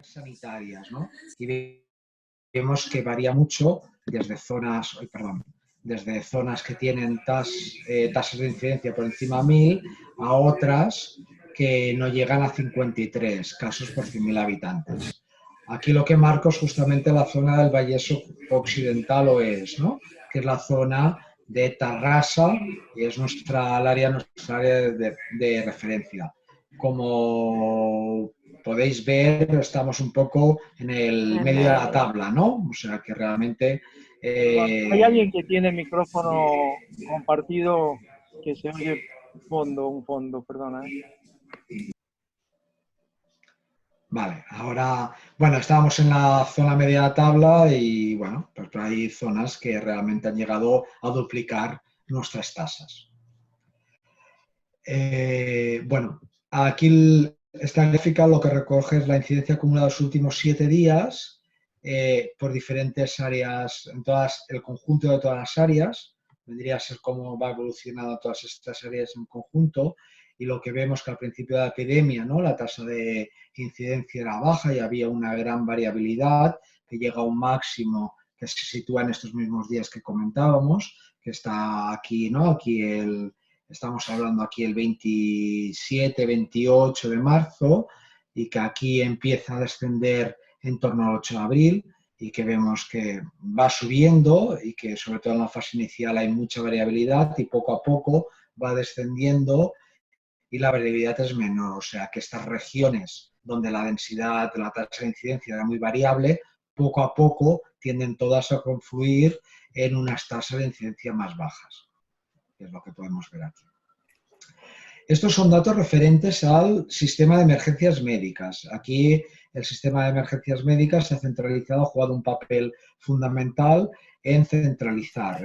sanitarias, ¿no? Y vemos que varía mucho desde zonas, desde zonas que tienen tasas de incidencia por encima de 1000 a otras que no llegan a 53 casos por 100.000 habitantes. Aquí lo que marco es justamente la zona del Vallès Occidental Oest, ¿no? Que es la zona de Tarrasa y es nuestra área de referencia. Como podéis ver, estamos un poco en el medio de la tabla, ¿no? O sea que realmente... Hay alguien que tiene micrófono compartido que se oye un fondo, perdona. Vale, ahora, bueno, estábamos en la zona media de la tabla y, bueno, pues hay zonas que realmente han llegado a duplicar nuestras tasas. Bueno, aquí esta gráfica lo que recoge es la incidencia acumulada de los últimos 7 días por diferentes áreas, en el conjunto de todas las áreas. Vendría a ser cómo va evolucionando todas estas áreas en conjunto. Y lo que vemos que al principio de la epidemia, ¿no?, la tasa de incidencia era baja y había una gran variabilidad que llega a un máximo que se sitúa en estos mismos días que comentábamos, que está aquí, ¿no? Estamos hablando aquí el 27, 28 de marzo y que aquí empieza a descender en torno al 8 de abril y que vemos que va subiendo y que sobre todo en la fase inicial hay mucha variabilidad y poco a poco va descendiendo y la variabilidad es menor. O sea que estas regiones donde la densidad, la tasa de incidencia era muy variable, poco a poco tienden todas a confluir en unas tasas de incidencia más bajas, que es lo que podemos ver aquí. Estos son datos referentes al sistema de emergencias médicas. Aquí el sistema de emergencias médicas se ha centralizado, ha jugado un papel fundamental en centralizar,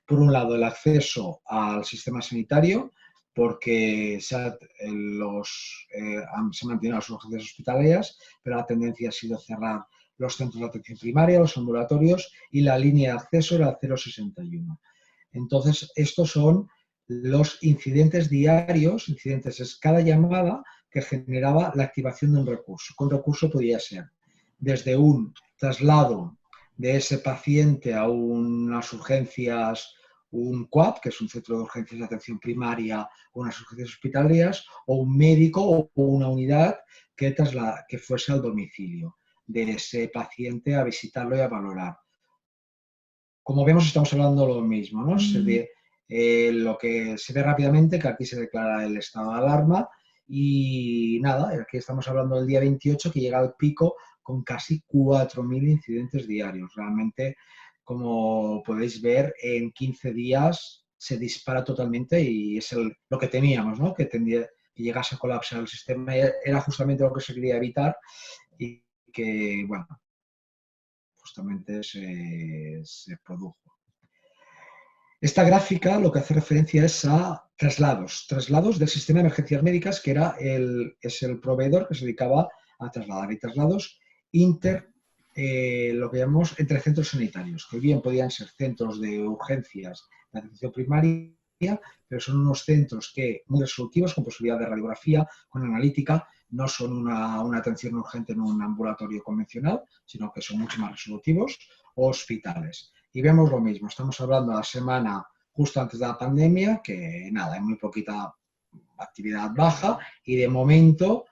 por un lado, el acceso al sistema sanitario, porque se han mantenido las urgencias hospitalarias, pero la tendencia ha sido cerrar los centros de atención primaria, los ambulatorios, y la línea de acceso era el 061. Entonces, estos son los incidentes diarios. Incidentes es cada llamada que generaba la activación de un recurso. Un recurso podía ser desde un traslado de ese paciente a unas urgencias, un CUAP, que es un centro de urgencias de atención primaria, o unas urgencias hospitalarias, o un médico o una unidad que fuese al domicilio de ese paciente a visitarlo y a valorar. Como vemos, estamos hablando de lo mismo, ¿no? Lo que se ve rápidamente, que aquí se declara el estado de alarma y nada, aquí estamos hablando del día 28 que llega al pico con casi 4.000 incidentes diarios. Realmente, como podéis ver, en 15 días se dispara totalmente y es lo que temíamos, ¿no? Que llegase a colapsar el sistema. Era justamente lo que se quería evitar y que, bueno, justamente se produjo. Esta gráfica lo que hace referencia es a traslados del sistema de emergencias médicas, que es el proveedor que se dedicaba a trasladar, y traslados lo que llamamos entre centros sanitarios, que bien podían ser centros de urgencias de atención primaria, pero son unos centros muy resolutivos, con posibilidad de radiografía, con analítica, no son una atención urgente en un ambulatorio convencional, sino que son mucho más resolutivos, o hospitales. Y vemos lo mismo, estamos hablando de la semana justo antes de la pandemia, que nada, hay muy poquita actividad baja y de momento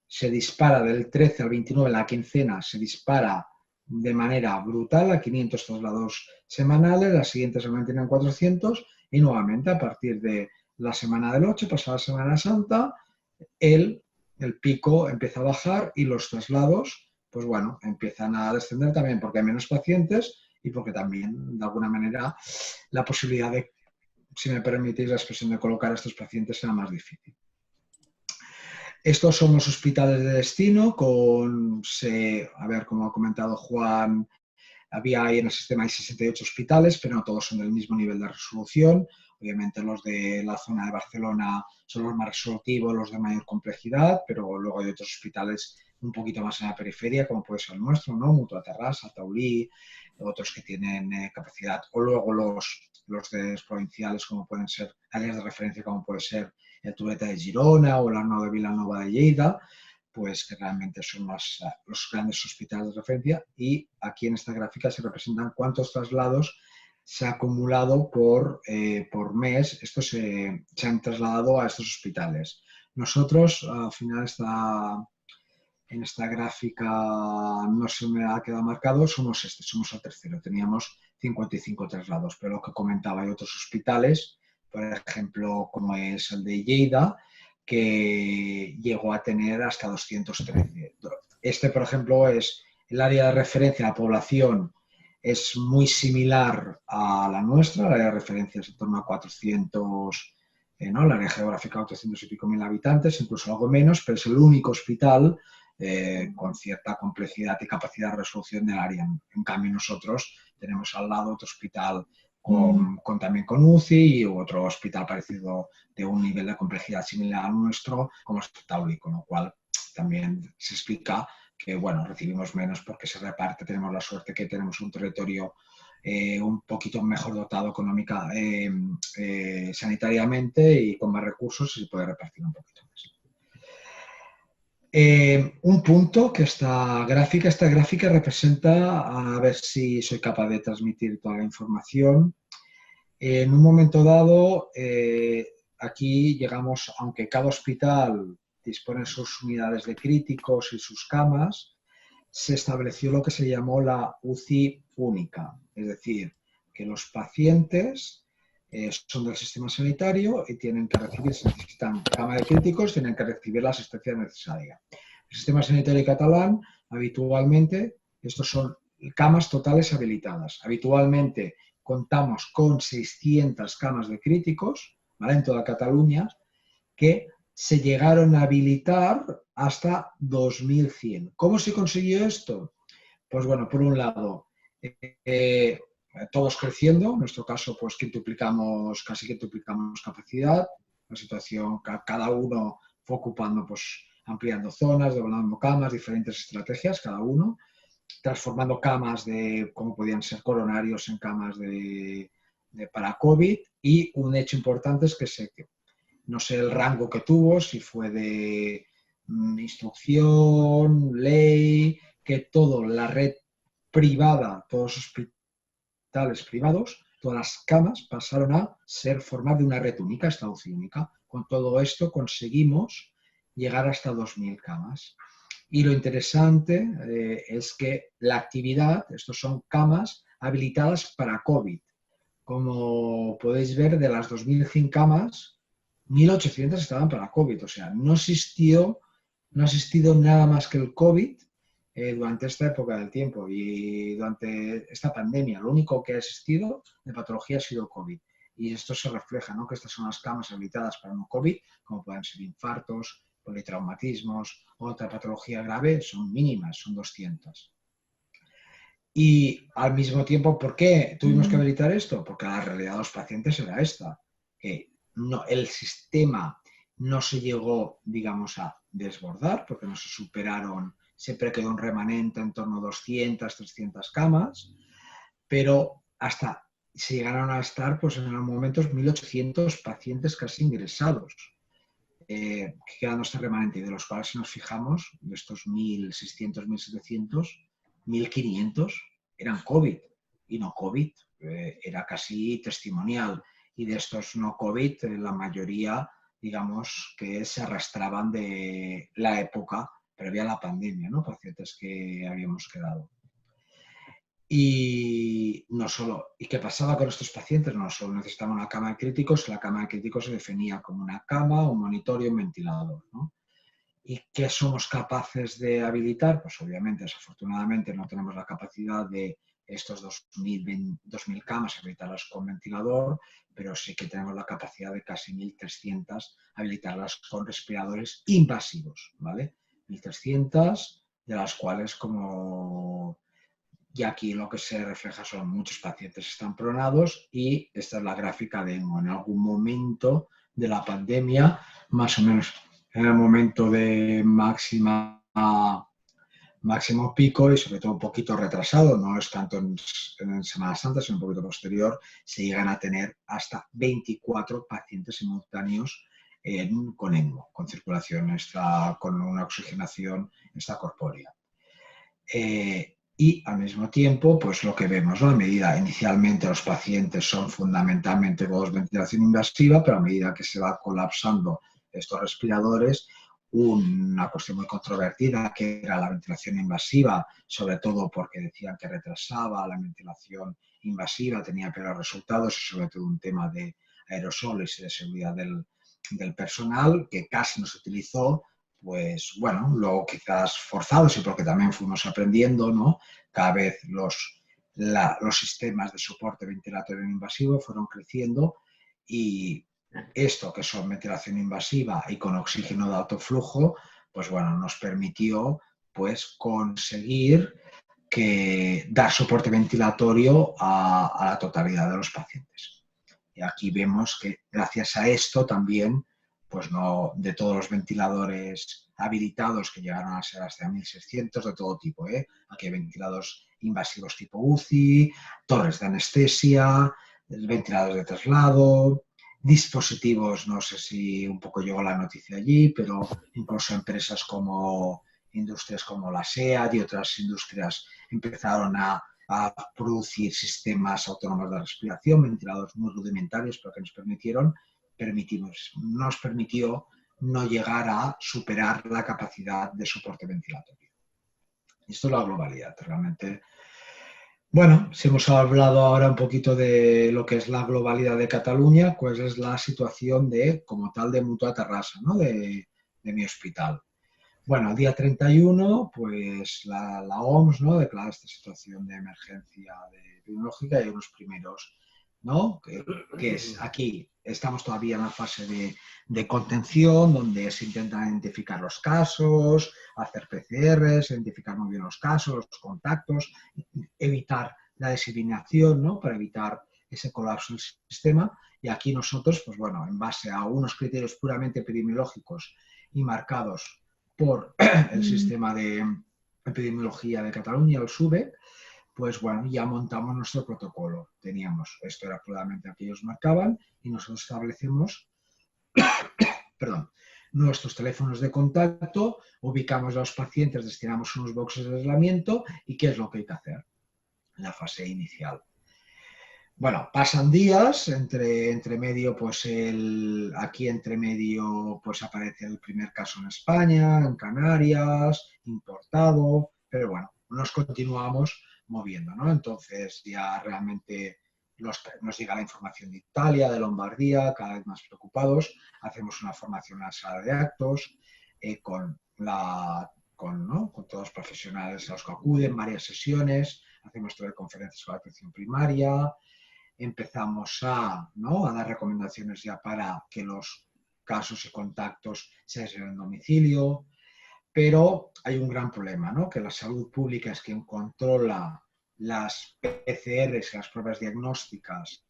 se dispara del 13 al 29, la quincena se dispara de manera brutal a 500 traslados semanales, la siguiente se mantiene en 400 y nuevamente a partir de la semana del 8, pasada la Semana Santa, el pico empieza a bajar y los traslados, pues bueno, empiezan a descender también porque hay menos pacientes y porque también, de alguna manera, la posibilidad de, si me permitís la expresión, de colocar a estos pacientes será más difícil. Estos son los hospitales de destino, a ver, como ha comentado Juan, había ahí en el sistema hay 68 hospitales, pero no todos son del mismo nivel de resolución. Obviamente los de la zona de Barcelona son los más resolutivos, los de mayor complejidad, pero luego hay otros hospitales un poquito más en la periferia, como puede ser el nuestro, ¿no? Mutua Terrassa, Taulí, otros que tienen capacidad, o luego los provinciales, como pueden ser áreas de referencia, como puede ser el Tureta de Girona o el Arnau de Vilanova de Lleida, pues que realmente son los grandes hospitales de referencia, y aquí en esta gráfica se representan cuántos traslados se ha acumulado por mes. Estos se han trasladado a estos hospitales. Nosotros, al final, en esta gráfica no se me ha quedado marcado, somos el tercero. Teníamos 55 traslados, pero lo que comentaba, hay otros hospitales, por ejemplo, como es el de Lleida, que llegó a tener hasta 213. Este, por ejemplo, es el área de referencia a la población, es muy similar a la nuestra, el área de referencia es en torno a 400, ¿no? El área geográfica 800 y pico mil habitantes, incluso algo menos, pero es el único hospital con cierta complejidad y capacidad de resolución del área. En cambio, nosotros tenemos al lado otro hospital también con UCI y otro hospital parecido de un nivel de complejidad similar al nuestro, como es Tauli, con lo cual también se explica que, bueno, recibimos menos porque se reparte. Tenemos la suerte que tenemos un territorio un poquito mejor dotado económica, sanitariamente, y con más recursos, y se puede repartir un poquito más. Un punto que esta gráfica representa, a ver si soy capaz de transmitir toda la información. En un momento dado, aquí llegamos, aunque cada hospital dispone de sus unidades de críticos y sus camas, se estableció lo que se llamó la UCI única, es decir, que los pacientes son del sistema sanitario y tienen que recibir, si necesitan cama de críticos, tienen que recibir la asistencia necesaria. El sistema sanitario catalán, habitualmente, estos son camas totales habilitadas. Habitualmente contamos con 600 camas de críticos, ¿vale?, en toda Cataluña, que se llegaron a habilitar hasta 2100. ¿Cómo se consiguió esto? Pues bueno, por un lado, todos creciendo, en nuestro caso, pues casi quintuplicamos capacidad, la situación, cada uno fue ocupando, pues ampliando zonas, doblando camas, diferentes estrategias, cada uno, transformando camas como podían ser coronarios en camas para COVID, y un hecho importante es que no sé el rango que tuvo, si fue de instrucción, ley, que la red privada, todos los hospitales privados, todas las camas pasaron a formar de una red única, esta UCI única. Con todo esto conseguimos llegar hasta 2000 camas. Y lo interesante es que la actividad, estos son camas habilitadas para COVID. Como podéis ver, de las 2100 camas, 1800 estaban para COVID. O sea, no ha existido nada más que el COVID durante esta época del tiempo y durante esta pandemia. Lo único que ha existido de patología ha sido el COVID. Y esto se refleja, ¿no?, que estas son las camas habilitadas para no COVID, como pueden ser infartos, politraumatismos, otra patología grave, son mínimas, son 200. Y al mismo tiempo, ¿por qué tuvimos que habilitar esto? Porque la realidad de los pacientes era esta, que el sistema no se llegó, digamos, a desbordar, porque no se superaron, siempre quedó un remanente en torno a 200, 300 camas, pero hasta se llegaron a estar, pues en algunos momentos, 1800 pacientes casi ingresados, quedando este remanente, de los cuales, si nos fijamos, de estos 1600, 1700, 1500 eran COVID, y no COVID, era casi testimonial, y de estos no COVID, la mayoría, digamos, que se arrastraban de la época previa a la pandemia, ¿no?, pacientes que habíamos quedado. Y no solo, ¿y qué pasaba con estos pacientes? No solo necesitaban una cama de críticos, la cama de críticos se definía como una cama, un monitor y un ventilador, ¿no? ¿Y qué somos capaces de habilitar? Pues obviamente, desafortunadamente, no tenemos la capacidad de estos 2000 camas habilitarlas con ventilador, pero sí que tenemos la capacidad de casi 1300 habilitarlas con respiradores invasivos, ¿vale? 1300, de las cuales, y aquí lo que se refleja son muchos pacientes están pronados, y esta es la gráfica de en algún momento de la pandemia, más o menos en el momento de máximo pico, y sobre todo un poquito retrasado, no es tanto en Semana Santa, sino un poquito posterior, se llegan a tener hasta 24 pacientes simultáneos con ECMO, con circulación con una oxigenación extracorpórea. Y al mismo tiempo, pues lo que vemos, ¿no? A medida, inicialmente los pacientes son fundamentalmente todos ventilación invasiva, pero a medida que se va colapsando estos respiradores, una cuestión muy controvertida que era la ventilación invasiva, sobre todo porque decían que retrasaba la ventilación invasiva, tenía peores resultados y sobre todo un tema de aerosoles y de seguridad del personal que casi no se utilizó. Pues bueno, luego quizás forzados y porque también fuimos aprendiendo, ¿no? Cada vez los sistemas de soporte ventilatorio invasivo fueron creciendo y esto que son ventilación invasiva y con oxígeno de alto flujo, pues bueno, nos permitió pues conseguir dar soporte ventilatorio a la totalidad de los pacientes. Y aquí vemos que gracias a esto también, pues no de todos los ventiladores habilitados que llegaron a ser hasta 1.600 de todo tipo, aquí hay ventiladores invasivos tipo UCI, torres de anestesia, ventiladores de traslado, dispositivos, no sé si un poco llegó la noticia allí, pero incluso empresas como industrias como la SEAT y otras industrias empezaron a producir sistemas autónomos de respiración, ventiladores muy rudimentarios, pero que nos permitió no llegar a superar la capacidad de soporte ventilatorio. Esto es la globalidad, realmente. Bueno, si hemos hablado ahora un poquito de lo que es la globalidad de Cataluña, pues es la situación como tal de Mutua Terrassa, ¿no? de mi hospital. Bueno, el día 31, pues la OMS, ¿no? Declara esta situación de emergencia epidemiológica y unos primeros, ¿no? Que es aquí, estamos todavía en la fase de contención, donde se intentan identificar los casos, hacer PCRs, identificar muy bien los casos, los contactos, evitar la diseminación, ¿no? Para evitar ese colapso del sistema. Y aquí nosotros, pues bueno, en base a unos criterios puramente epidemiológicos y marcados por el sistema de epidemiología de Cataluña, el SUBE, pues bueno, ya montamos nuestro protocolo. Esto era puramente lo que ellos marcaban y nosotros establecemos nuestros teléfonos de contacto, ubicamos a los pacientes, destinamos unos boxes de aislamiento y qué es lo que hay que hacer en la fase inicial. Bueno, pasan días, entre medio, pues aquí entre medio pues aparece el primer caso en España, en Canarias, importado, pero bueno, nos continuamos moviendo, ¿no? Entonces ya realmente nos llega la información de Italia, de Lombardía, cada vez más preocupados, hacemos una formación en la sala de actos con todos los profesionales a los que acuden, varias sesiones, hacemos teleconferencias con la atención primaria, empezamos a dar recomendaciones ya para que los casos y contactos se hagan en domicilio, pero hay un gran problema, ¿no? Que la salud pública es quien controla las PCRs, las pruebas diagnósticas,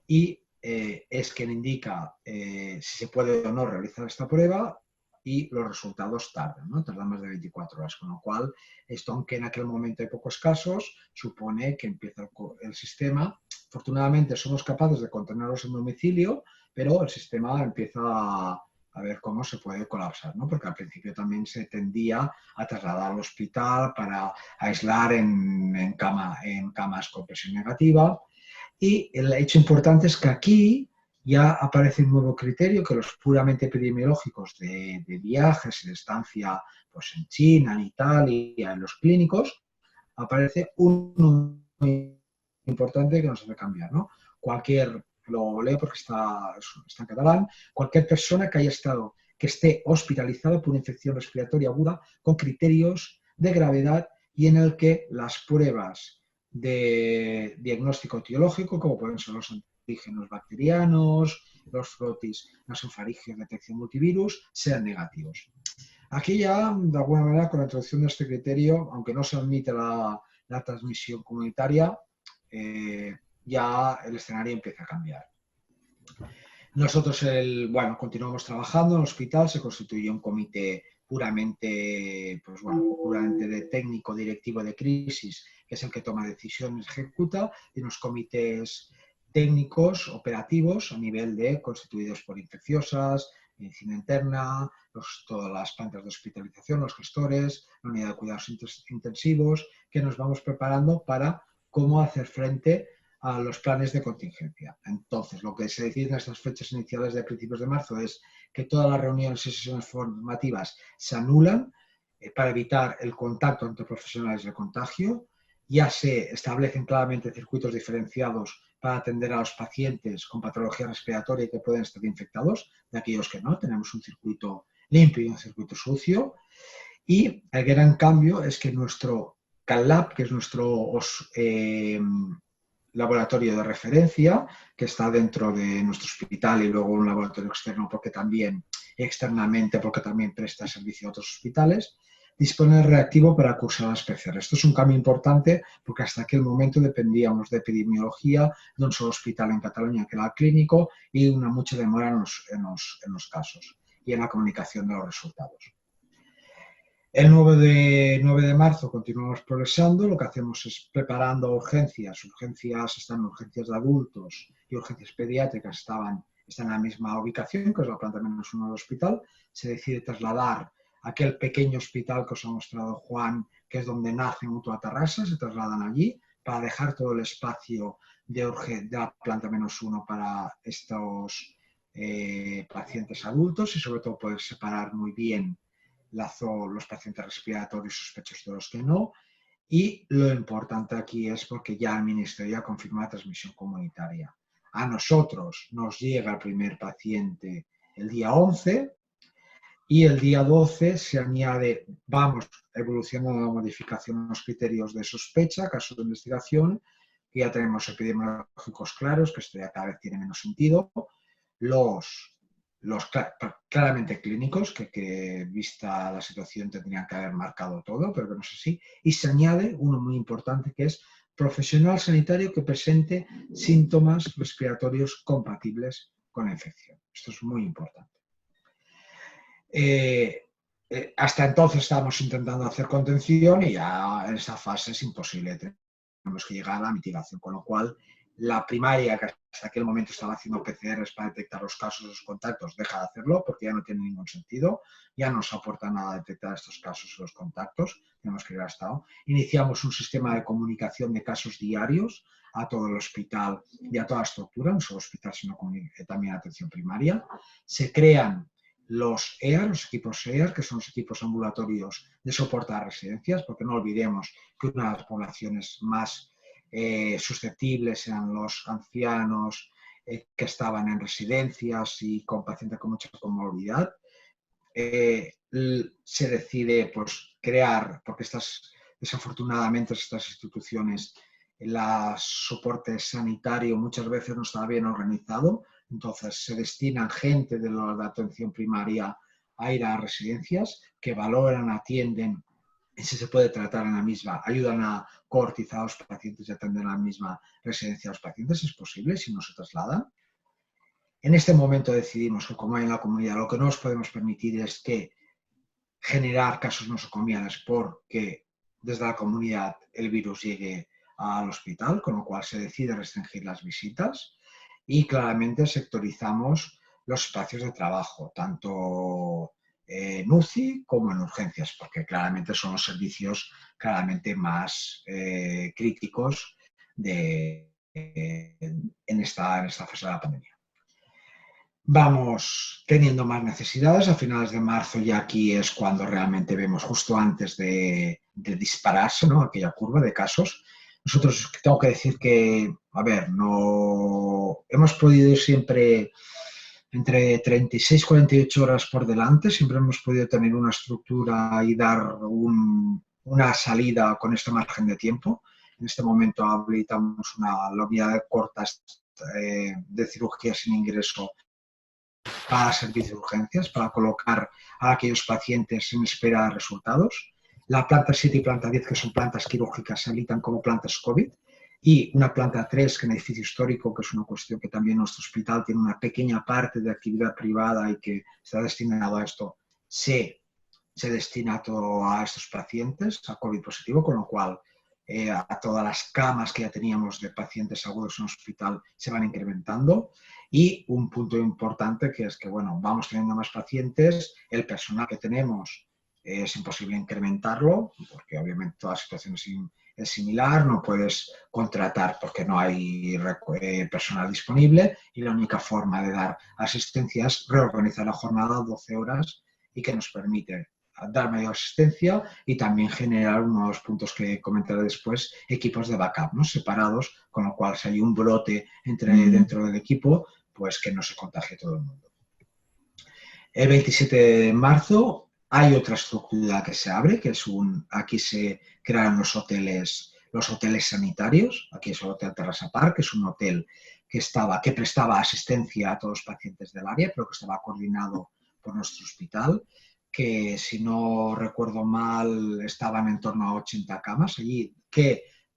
y es quien indica si se puede o no realizar esta prueba, y los resultados tardan, ¿no? Tardan más de 24 horas, con lo cual esto, aunque en aquel momento hay pocos casos, supone que empieza el sistema. Afortunadamente somos capaces de contenerlos en domicilio, pero el sistema empieza a ver cómo se puede colapsar, ¿no? Porque al principio también se tendía a trasladar al hospital para aislar en camas con presión negativa. Y el hecho importante es que aquí ya aparece un nuevo criterio que los puramente epidemiológicos de viajes y de estancia pues en China, en Italia, en los clínicos, aparece uno muy importante que nos hace cambiar, ¿no? Lo leo porque está en catalán, cualquier persona que esté hospitalizada por una infección respiratoria aguda con criterios de gravedad y en el que las pruebas de diagnóstico etiológico, como pueden ser los antígenos bacterianos, los frotis nasofaringeos de detección multivirus, sean negativos. Aquí ya, de alguna manera, con la introducción de este criterio, aunque no se admite la transmisión comunitaria, ya el escenario empieza a cambiar. Nosotros, continuamos trabajando en el hospital, se constituye un comité puramente de técnico directivo de crisis, que es el que toma decisiones, ejecuta, y unos comités técnicos operativos a nivel de constituidos por infecciosas, medicina interna, todas las plantas de hospitalización, los gestores, la unidad de cuidados intensivos, que nos vamos preparando para cómo hacer frente a los planes de contingencia. Entonces, lo que se decide en estas fechas iniciales de principios de marzo es que todas las reuniones y sesiones formativas se anulan para evitar el contacto entre profesionales de contagio. Ya se establecen claramente circuitos diferenciados para atender a los pacientes con patología respiratoria y que pueden estar infectados, de aquellos que no. Tenemos un circuito limpio y un circuito sucio. Y el gran cambio es que nuestro CalLab, que es nuestro laboratorio de referencia, que está dentro de nuestro hospital, y luego un laboratorio externo externamente porque también presta servicio a otros hospitales, dispone de reactivo para cursar las PCR. Esto es un cambio importante porque hasta aquel momento dependíamos de epidemiología de un solo hospital en Cataluña, que era el Clínico, y una mucha demora en los casos y en la comunicación de los resultados. El 9 de marzo continuamos progresando. Lo que hacemos es preparando urgencias. Están urgencias de adultos y urgencias pediátricas están en la misma ubicación, que es la planta -1 del hospital. Se decide trasladar aquel pequeño hospital que os ha mostrado Juan, que es donde nace Mutua Terrassa, se trasladan allí para dejar todo el espacio de la planta -1 para estos pacientes adultos y sobre todo poder separar muy bien los pacientes respiratorios sospechosos de los que no. Y lo importante aquí es porque ya el Ministerio ya confirma la transmisión comunitaria. A nosotros nos llega el primer paciente el día 11 y el día 12 se añade, vamos evolucionando la modificación en los criterios de sospecha, casos de investigación, que ya tenemos epidemiológicos claros, que esto ya cada vez tiene menos sentido, los claramente clínicos, que vista la situación tendrían que haber marcado todo, pero que no es así, y se añade uno muy importante que es profesional sanitario que presente síntomas respiratorios compatibles con la infección. Esto es muy importante. Hasta entonces estábamos intentando hacer contención y ya en esa fase es imposible, tenemos que llegar a la mitigación, con lo cual la primaria, que hasta aquel momento estaba haciendo PCRs para detectar los casos, los contactos, deja de hacerlo porque ya no tiene ningún sentido, ya no nos aporta nada detectar estos casos y los contactos, tenemos que ir hasta ahora. Iniciamos un sistema de comunicación de casos diarios a todo el hospital y a toda la estructura, no solo hospital, sino también atención primaria. Se crean los EAR, los equipos EAR, que son los equipos ambulatorios de soporte a residencias, porque no olvidemos que una de las poblaciones más susceptibles eran los ancianos que estaban en residencias y con pacientes con mucha comorbilidad. Se decide pues, crear, porque desafortunadamente estas instituciones, el soporte sanitario muchas veces no está bien organizado, entonces se destinan gente de la atención primaria a ir a residencias que valoran, atienden y si se puede tratar en la misma, ayudan a cohortizar a los pacientes y atender en la misma residencia a los pacientes, es posible si no se trasladan. En este momento decidimos que como hay en la comunidad, lo que no nos podemos permitir es que generar casos nosocomiales porque desde la comunidad el virus llegue al hospital, con lo cual se decide restringir las visitas y claramente sectorizamos los espacios de trabajo, tanto en UCI como en urgencias, porque claramente son los servicios claramente más críticos en esta fase de la pandemia. Vamos teniendo más necesidades. A finales de marzo ya aquí es cuando realmente vemos justo antes de dispararse, ¿no? Aquella curva de casos. Nosotros tengo que decir que, a ver, no hemos podido ir siempre entre 36 y 48 horas por delante, siempre hemos podido tener una estructura y dar una salida con este margen de tiempo. En este momento habilitamos la unidad de cortas de cirugía sin ingreso para servicio de urgencias, para colocar a aquellos pacientes en espera de resultados. La planta 7 y planta 10, que son plantas quirúrgicas, se habilitan como plantas COVID. Y una planta 3, que en edificio histórico, que es una cuestión que también nuestro hospital tiene una pequeña parte de actividad privada y que está destinado a esto, se destina todo a estos pacientes, a COVID positivo, con lo cual a todas las camas que ya teníamos de pacientes agudos en el hospital se van incrementando. Y un punto importante que es que, bueno, vamos teniendo más pacientes, el personal que tenemos es imposible incrementarlo, porque obviamente toda la situación es similar, no puedes contratar porque no hay personal disponible y la única forma de dar asistencia es reorganizar la jornada a 12 horas y que nos permite dar mayor asistencia y también generar uno de los puntos que comentaré después, equipos de backup, ¿no? Separados, con lo cual si hay un brote dentro del equipo, pues que no se contagie todo el mundo. El 27 de marzo hay otra estructura que se abre, que es aquí se crean los hoteles sanitarios. Aquí es el Hotel Terrassa Park, que es un hotel que prestaba asistencia a todos los pacientes del área, pero que estaba coordinado por nuestro hospital, que si no recuerdo mal estaban en torno a 80 camas allí.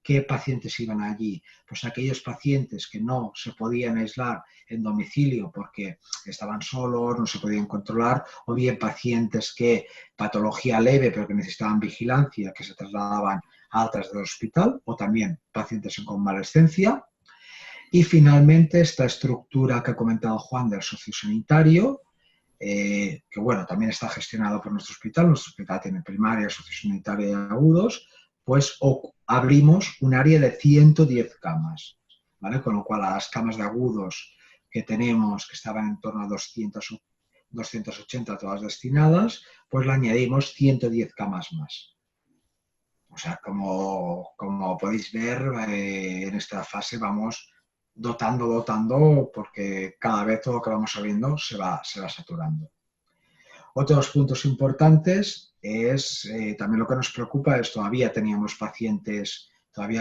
¿Qué pacientes iban allí? Pues aquellos pacientes que no se podían aislar en domicilio porque estaban solos, no se podían controlar, o bien pacientes que patología leve pero que necesitaban vigilancia, que se trasladaban a altas del hospital, o también pacientes en convalescencia. Y finalmente esta estructura que ha comentado Juan del sociosanitario, que bueno, también está gestionado por nuestro hospital tiene primaria, sociosanitaria y agudos, pues abrimos un área de 110 camas, ¿vale? Con lo cual a las camas de agudos que tenemos, que estaban en torno a 280 todas destinadas, pues le añadimos 110 camas más. O sea, como podéis ver, en esta fase vamos dotando, porque cada vez todo lo que vamos abriendo se va saturando. Otros puntos importantes es, también lo que nos preocupa es todavía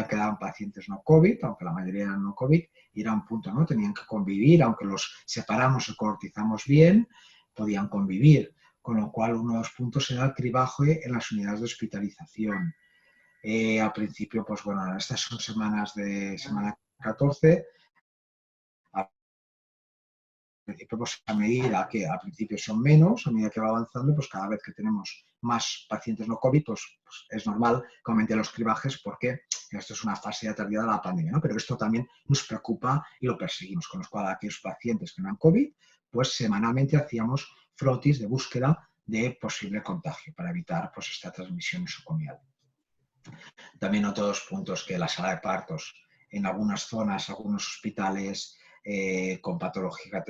quedaban pacientes no COVID, aunque la mayoría eran no COVID, y era un punto, ¿no? Tenían que convivir, aunque los separamos y cohortizamos bien, podían convivir, con lo cual uno de los puntos era el cribaje en las unidades de hospitalización. Al principio, pues bueno, estas son semana 14, al principio, pues a medida que al principio son menos, a medida que va avanzando, pues cada vez que tenemos más pacientes no COVID, pues es normal que aumenten los cribajes porque esto es una fase ya tardía de la pandemia, ¿no? Pero esto también nos preocupa y lo perseguimos, con lo cual a aquellos pacientes que no han COVID, pues semanalmente hacíamos frotis de búsqueda de posible contagio para evitar pues esta transmisión nosocomial. También otros puntos que la sala de partos, en algunas zonas, algunos hospitales con patología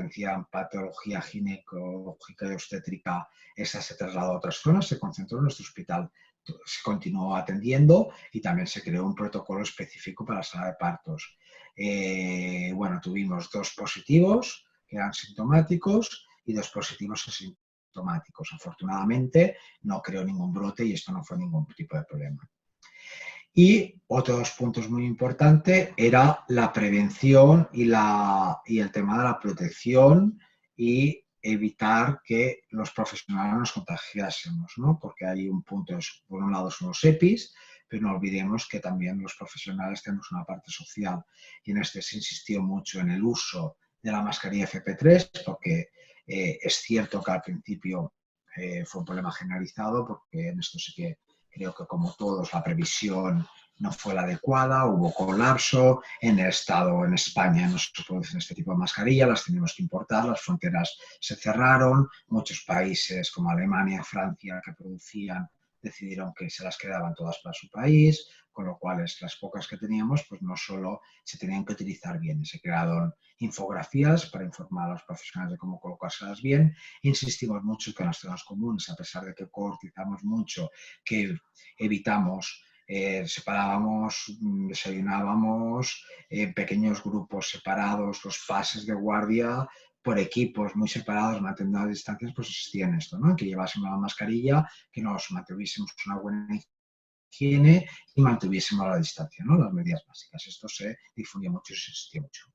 ginecológica y obstétrica, esa se trasladó a otras zonas, se concentró en nuestro hospital, se continuó atendiendo y también se creó un protocolo específico para la sala de partos. Bueno, tuvimos 2 positivos que eran sintomáticos y 2 positivos asintomáticos. Afortunadamente no creó ningún brote y esto no fue ningún tipo de problema. Y otros puntos muy importantes era la prevención y el tema de la protección y evitar que los profesionales nos contagiásemos, ¿no? Porque hay un punto, por un lado son los EPIs, pero no olvidemos que también los profesionales tenemos una parte social y en este se insistió mucho en el uso de la mascarilla FP3 porque es cierto que al principio fue un problema generalizado porque en esto sí que creo que como todos la previsión no fue la adecuada, hubo colapso, en el Estado, en España no se producen este tipo de mascarillas, las tenemos que importar, las fronteras se cerraron, muchos países como Alemania, Francia que producían decidieron que se las quedaban todas para su país, con lo cual las pocas que teníamos pues no solo se tenían que utilizar bien, se crearon infografías para informar a los profesionales de cómo colocárselas bien. Insistimos mucho que en las zonas comunes, a pesar de que cohortizamos mucho, que evitamos, separábamos, desayunábamos en pequeños grupos separados, los pases de guardia por equipos muy separados, manteniendo las distancias, pues existía en esto, ¿no? Que llevásemos la mascarilla, que nos mantuviésemos una buena higiene y mantuviésemos la distancia, ¿no? Las medidas básicas. Esto se difundió mucho y se insistió mucho.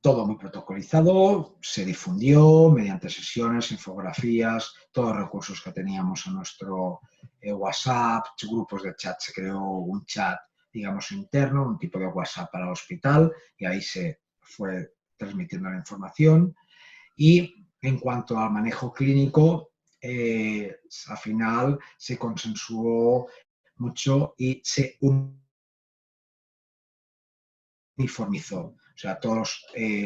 Todo muy protocolizado, se difundió mediante sesiones, infografías, todos los recursos que teníamos en nuestro WhatsApp, grupos de chat, se creó un chat, digamos, interno, un tipo de WhatsApp para el hospital y ahí se fue transmitiendo la información. Y en cuanto al manejo clínico, al final se consensuó mucho y se uniformizó. O sea,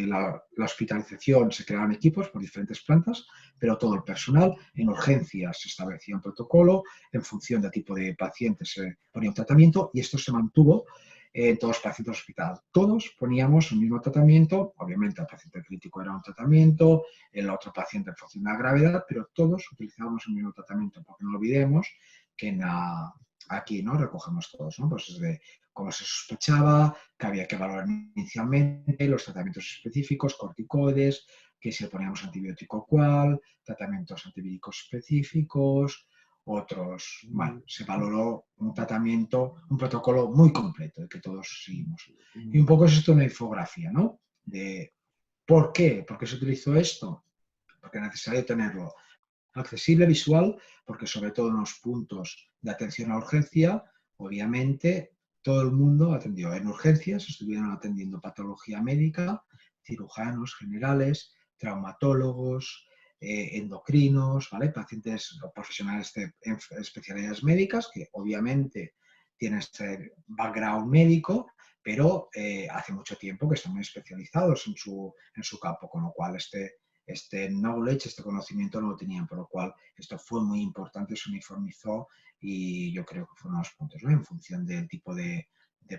la hospitalización se crearon equipos por diferentes plantas, pero todo el personal en urgencias se establecía un protocolo, en función del tipo de pacientes se ponía un tratamiento y esto se mantuvo en todos los pacientes del hospital. Todos poníamos el mismo tratamiento, obviamente el paciente crítico era un tratamiento, el otro paciente en función de la gravedad, pero todos utilizábamos el mismo tratamiento, porque no olvidemos que aquí, ¿no?, recogemos todos, ¿no? Pues desde cómo se sospechaba, que había que valorar inicialmente, los tratamientos específicos, corticoides, que si poníamos antibiótico cuál, tratamientos antivírico específicos, otros. Bueno, se valoró un tratamiento, un protocolo muy completo, el que todos seguimos. Y un poco es esto una infografía, ¿no? De ¿por qué? ¿Por qué se utilizó esto? Porque es necesario tenerlo accesible visual, porque sobre todo en los puntos de atención a urgencia, obviamente todo el mundo atendió en urgencias, estuvieron atendiendo patología médica, cirujanos generales, traumatólogos, endocrinos, ¿vale?, pacientes o profesionales de especialidades médicas que obviamente tienen este background médico, pero hace mucho tiempo que están muy especializados en su campo, con lo cual este knowledge, este conocimiento no lo tenían, por lo cual esto fue muy importante, se uniformizó y yo creo que fueron los puntos, ¿no? En función del tipo de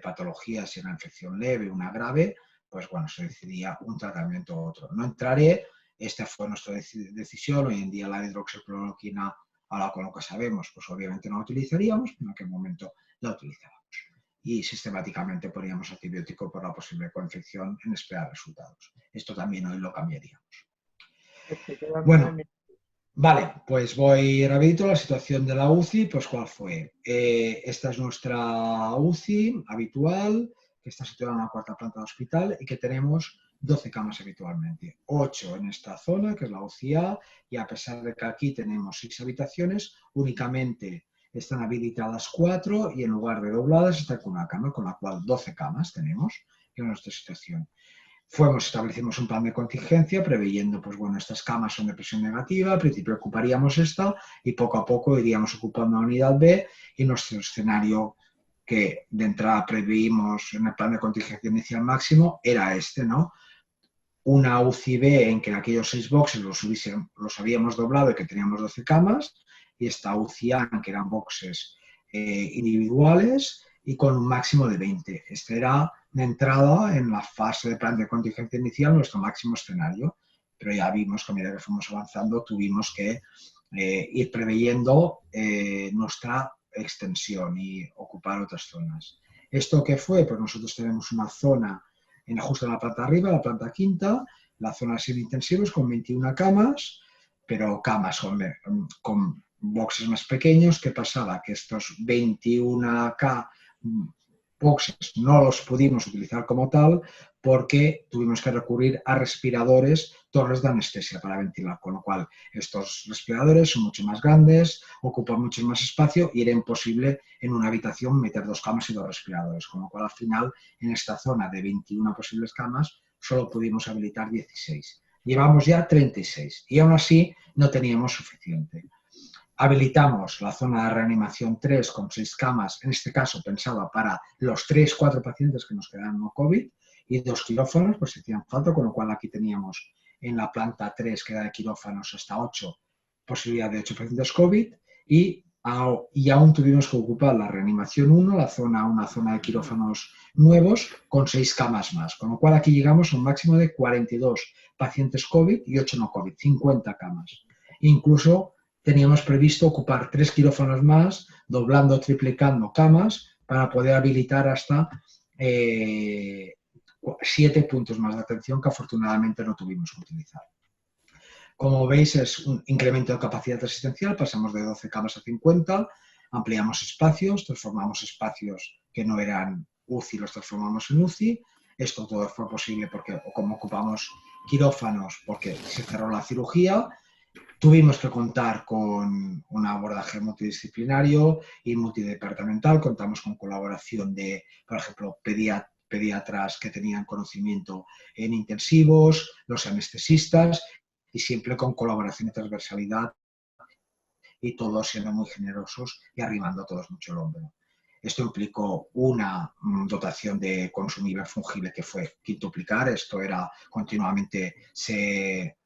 patología, si era una infección leve o una grave, pues bueno, se decidía un tratamiento u otro. No entraré, esta fue nuestra decisión, hoy en día la hidroxicloroquina, ahora con lo que sabemos, pues obviamente no la utilizaríamos, pero en aquel momento la utilizábamos. Y sistemáticamente poníamos antibiótico por la posible coinfección en esperar resultados. Esto también hoy lo cambiaríamos. Bueno, vale, pues voy rapidito. La situación de la UCI, pues ¿cuál fue? Esta es nuestra UCI habitual, que está situada en la cuarta planta del hospital y que tenemos 12 camas habitualmente, 8 en esta zona, que es la UCI A, y a pesar de que aquí tenemos 6 habitaciones, únicamente están habilitadas 4 y en lugar de dobladas está con una cama, con la cual 12 camas tenemos en nuestra situación. Establecimos un plan de contingencia preveyendo, pues bueno, estas camas son de presión negativa, al principio ocuparíamos esta y poco a poco iríamos ocupando la unidad B y nuestro escenario que de entrada preveímos en el plan de contingencia inicial máximo era este, ¿no? Una UCI B en que aquellos 6 boxes los habíamos doblado y que teníamos 12 camas y esta UCI A en que eran boxes individuales y con un máximo de 20. Este era de entrada en la fase de plan de contingencia inicial nuestro máximo escenario, pero ya vimos que a medida que fuimos avanzando tuvimos que ir preveyendo nuestra extensión y ocupar otras zonas. ¿Esto qué fue? Pues nosotros tenemos una zona justo en la planta arriba, la planta quinta, la zona de semi-intensivos con 21 camas, pero camas con boxes más pequeños. ¿Qué pasaba? Que estos 21K boxes no los pudimos utilizar como tal porque tuvimos que recurrir a respiradores, torres de anestesia para ventilar, con lo cual estos respiradores son mucho más grandes, ocupan mucho más espacio y era imposible en una habitación meter 2 camas y 2 respiradores, con lo cual al final en esta zona de 21 posibles camas solo pudimos habilitar 16. Llevamos ya 36 y aún así no teníamos suficiente. Habilitamos la zona de reanimación 3 con 6 camas, en este caso pensaba para los 3-4 pacientes que nos quedaban no COVID y 2 quirófanos, pues si hacían falta, con lo cual aquí teníamos en la planta 3 que da de quirófanos hasta 8, posibilidad de 8 pacientes COVID y aún tuvimos que ocupar la reanimación 1, una zona de quirófanos nuevos con 6 camas más, con lo cual aquí llegamos a un máximo de 42 pacientes COVID y 8 no COVID, 50 camas. Incluso teníamos previsto ocupar 3 quirófanos más, doblando, triplicando camas, para poder habilitar hasta 7 puntos más de atención que afortunadamente no tuvimos que utilizar. Como veis, es un incremento de capacidad asistencial, pasamos de 12 camas a 50, ampliamos espacios, transformamos espacios que no eran UCI, los transformamos en UCI. Esto todo fue posible porque, como ocupamos quirófanos, porque se cerró la cirugía. Tuvimos que contar con un abordaje multidisciplinario y multidepartamental. Contamos con colaboración de, por ejemplo, pediatras que tenían conocimiento en intensivos, los anestesistas y siempre con colaboración y transversalidad y todos siendo muy generosos y arrimando a todos mucho el hombro. Esto implicó una dotación de consumible fungible que fue quintuplicar. Esto era continuamente, se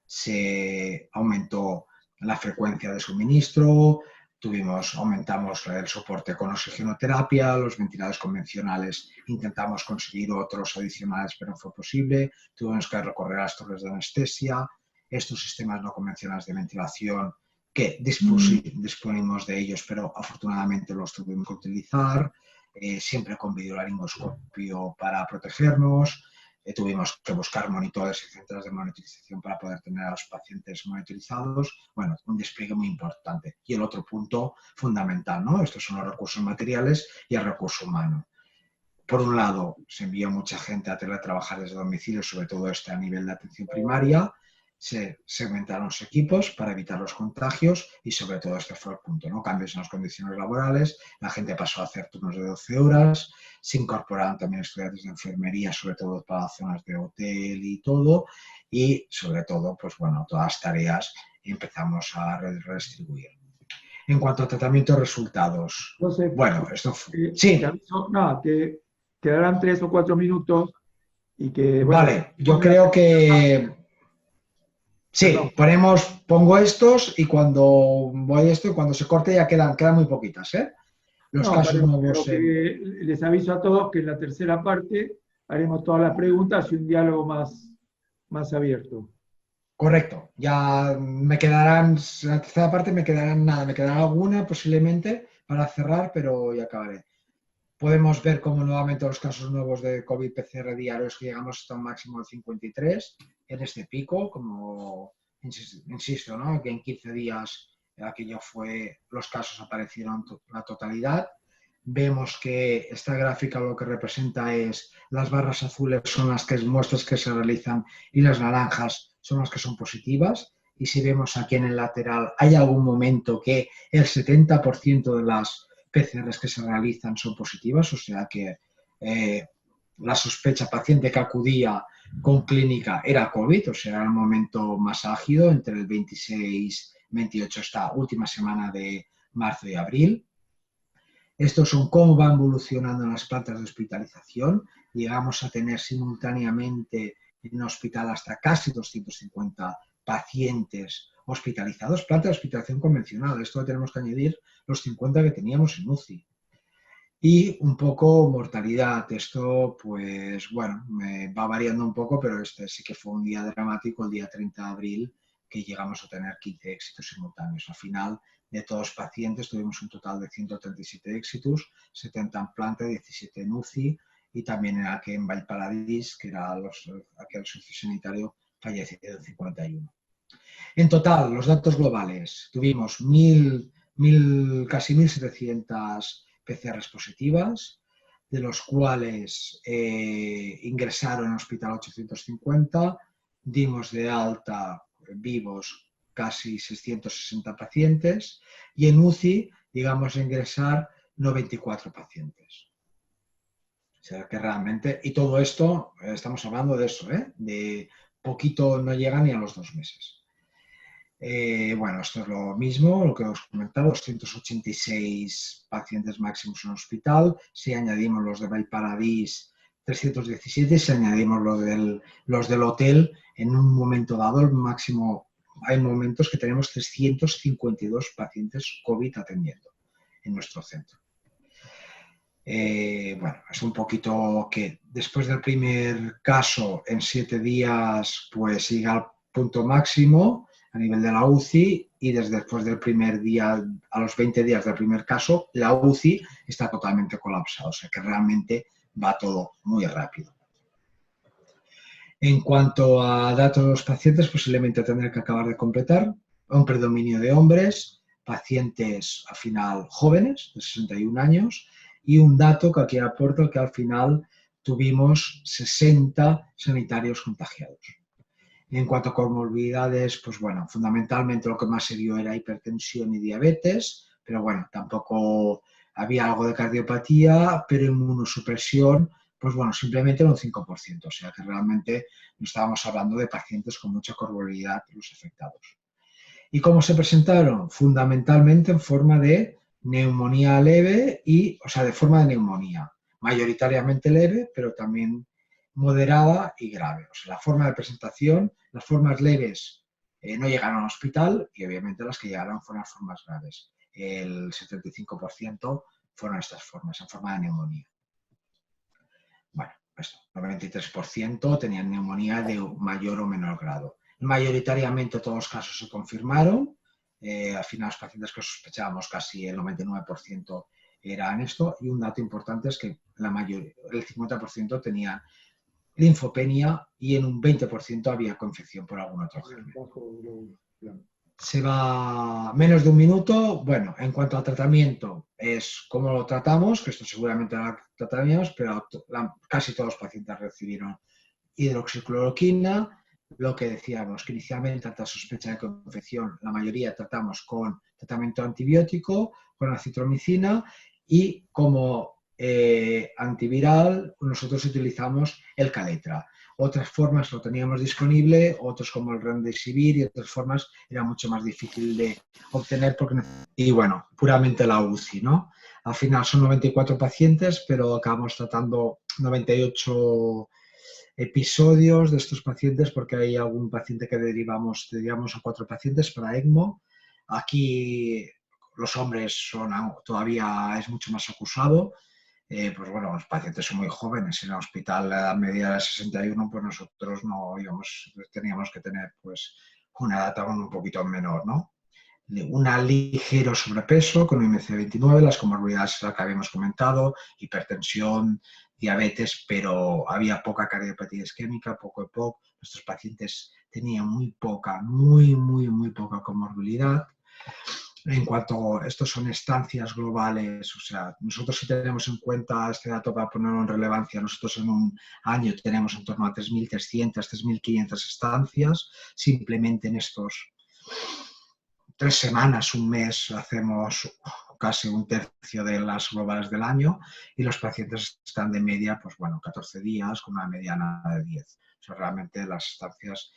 aumentó la frecuencia de suministro, aumentamos el soporte con oxigenoterapia, los ventiladores convencionales intentamos conseguir otros adicionales, pero no fue posible. Tuvimos que recorrer a las torres de anestesia, estos sistemas no convencionales de ventilación que disponimos de ellos, pero afortunadamente los tuvimos que utilizar, siempre con videolaringoscopio para protegernos. Tuvimos que buscar monitores y centros de monitorización para poder tener a los pacientes monitorizados. Bueno, un despliegue muy importante. Y el otro punto fundamental, ¿no? Estos son los recursos materiales y el recurso humano. Por un lado, se envió mucha gente a teletrabajar desde domicilio, sobre todo a nivel de atención primaria. Se segmentaron los equipos para evitar los contagios y sobre todo este fue el punto, ¿no? Cambios en las condiciones laborales, la gente pasó a hacer turnos de 12 horas, se incorporaron también estudiantes de enfermería, sobre todo para zonas de hotel y todo, y sobre todo, pues bueno, todas las tareas empezamos a redistribuir. En cuanto a tratamiento de resultados, Entonces, bueno, esto fue... Sí. Nada, que quedarán 3 o 4 minutos y que... Bueno, vale, yo creo que... Sí, pongo estos y cuando voy a esto y cuando se corte ya quedan muy poquitas, ¿eh? Los casos nuevos. Les aviso a todos que en la tercera parte haremos todas las preguntas y un diálogo más abierto. Correcto, ya me quedarán, en la tercera parte me quedarán alguna posiblemente para cerrar, pero ya acabaré. Podemos ver cómo nuevamente los casos nuevos de COVID-PCR diarios que llegamos hasta un máximo de 53 en este pico, como insisto, ¿no? Que en 15 días los casos aparecieron la totalidad. Vemos que esta gráfica lo que representa es las barras azules son las muestras que se realizan y las naranjas son las que son positivas. Y si vemos aquí en el lateral, hay algún momento que el 70% de las PCRs que se realizan son positivas, o sea que la sospecha paciente que acudía con clínica era COVID, o sea, era el momento más álgido entre el 26-28, esta última semana de marzo y abril. Estos son cómo van evolucionando las plantas de hospitalización. Llegamos a tener simultáneamente en un hospital hasta casi 250 pacientes hospitalizados, planta de hospitalización convencional. Esto tenemos que añadir los 50 que teníamos en UCI. Y un poco mortalidad. Esto, pues bueno, me va variando un poco, pero este sí que fue un día dramático, el día 30 de abril, que llegamos a tener 15 éxitos simultáneos. Al final, de todos los pacientes, tuvimos un total de 137 éxitos, 70 en planta, 17 en UCI, y también aquí en Vallparadís, que era aquel sociosanitario fallecido de 51. En total, los datos globales, tuvimos casi 1.700 PCRs positivas, de los cuales ingresaron en hospital 850, dimos de alta vivos casi 660 pacientes y en UCI llegamos a ingresar 94 pacientes. O sea que realmente, y todo esto, estamos hablando de eso, de poquito no llega ni a los 2 meses. Bueno, esto es lo mismo, lo que os he comentado, 286 pacientes máximos en hospital. Si añadimos los de Vallparadís, 317, si añadimos los del hotel, en un momento dado, el máximo, hay momentos que tenemos 352 pacientes COVID atendiendo en nuestro centro. Bueno, es un poquito que después del primer caso, en 7 días, pues llega al punto máximo a nivel de la UCI y después del primer día, a los 20 días del primer caso, la UCI está totalmente colapsada, o sea que realmente va todo muy rápido. En cuanto a datos de los pacientes, posiblemente tendré que acabar de completar un predominio de hombres, pacientes al final jóvenes, de 61 años, y un dato que aquí aporto que al final tuvimos 60 sanitarios contagiados. En cuanto a comorbilidades, pues bueno, fundamentalmente lo que más se vio era hipertensión y diabetes, pero bueno, tampoco había algo de cardiopatía, pero inmunosupresión, pues bueno, simplemente un 5%, o sea que realmente no estábamos hablando de pacientes con mucha comorbilidad los afectados. ¿Y cómo se presentaron? Fundamentalmente en forma de neumonía leve o sea, de forma de neumonía, mayoritariamente leve, pero también moderada y grave. O sea, la forma de presentación, las formas leves no llegaron al hospital y obviamente las que llegaron fueron las formas graves. El 75% fueron estas formas, en forma de neumonía. Bueno, esto, 93% tenían neumonía de mayor o menor grado. Mayoritariamente todos los casos se confirmaron. Al final los pacientes que sospechábamos casi el 99% eran esto. Y un dato importante es que el 50% tenía linfopenia y en un 20% había coinfección por algún otro germen. Se va menos de un minuto. Bueno, en cuanto al tratamiento, es cómo lo tratamos, que esto seguramente lo trataríamos, pero casi todos los pacientes recibieron hidroxicloroquina. Lo que decíamos, que inicialmente ante sospecha de coinfección, la mayoría tratamos con tratamiento antibiótico, con acitromicina y como antiviral nosotros utilizamos el Kaletra. Otras formas lo teníamos disponible, otros como el Remdesivir y otras formas era mucho más difícil de obtener y bueno, puramente la UCI, ¿no? Al final son 94 pacientes, pero acabamos tratando 98 episodios de estos pacientes porque hay algún paciente que derivamos a 4 pacientes para ECMO. Aquí los hombres todavía es mucho más acusado. Pues bueno, los pacientes son muy jóvenes. En el hospital la edad media de 61, pues nosotros no teníamos que tener pues una edad aún un poquito menor, ¿no? Un ligero sobrepeso con IMC29, las comorbilidades que habíamos comentado, hipertensión, diabetes, pero había poca cardiopatía isquémica, poco EPOC. Nuestros pacientes tenían muy poca comorbilidad. En cuanto a estos son estancias globales, o sea, nosotros si tenemos en cuenta este dato para ponerlo en relevancia, nosotros en un año tenemos en torno a 3.300, 3.500 estancias, simplemente en estos 3 semanas, un mes, hacemos casi un tercio de las globales del año y los pacientes están de media, pues bueno, 14 días con una mediana de 10. O sea, realmente las estancias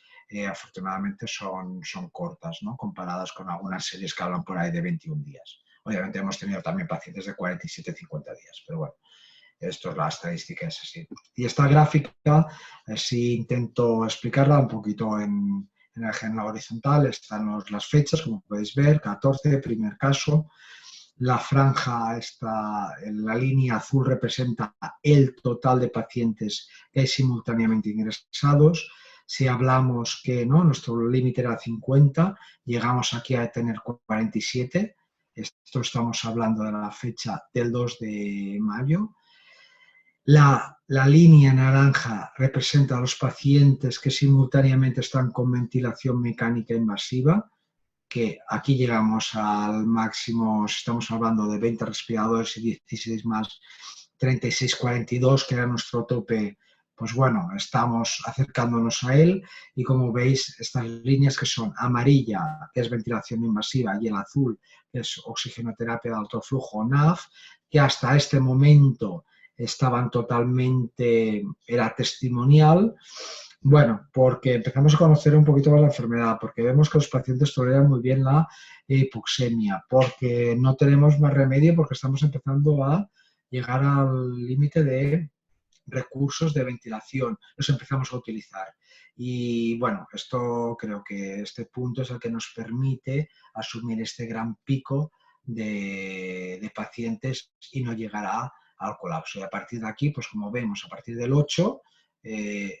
afortunadamente son cortas, ¿no? Comparadas con algunas series que hablan por ahí de 21 días. Obviamente hemos tenido también pacientes de 47, 50 días, pero bueno, esto es la estadística, es así. Y esta gráfica, si intento explicarla un poquito en la horizontal, están las fechas, como podéis ver, 14, primer caso. La franja, la línea azul representa el total de pacientes que hay simultáneamente ingresados. Si hablamos que ¿no? Nuestro límite era 50, llegamos aquí a tener 47. Esto estamos hablando de la fecha del 2 de mayo. La línea naranja representa a los pacientes que simultáneamente están con ventilación mecánica invasiva, que aquí llegamos al máximo, estamos hablando de 20 respiradores y 16 más 36, 42, que era nuestro tope. Pues bueno, estamos acercándonos a él y como veis, estas líneas que son amarilla, que es ventilación invasiva, y el azul, que es oxigenoterapia de alto flujo, NAF, que hasta este momento estaban totalmente, era testimonial. Bueno, porque empezamos a conocer un poquito más la enfermedad, porque vemos que los pacientes toleran muy bien la hipoxemia, porque no tenemos más remedio, porque estamos empezando a llegar al límite de recursos de ventilación, los empezamos a utilizar. Y bueno, esto creo que este punto es el que nos permite asumir este gran pico de pacientes y no llegará al colapso. Y a partir de aquí, pues como vemos, a partir del 8,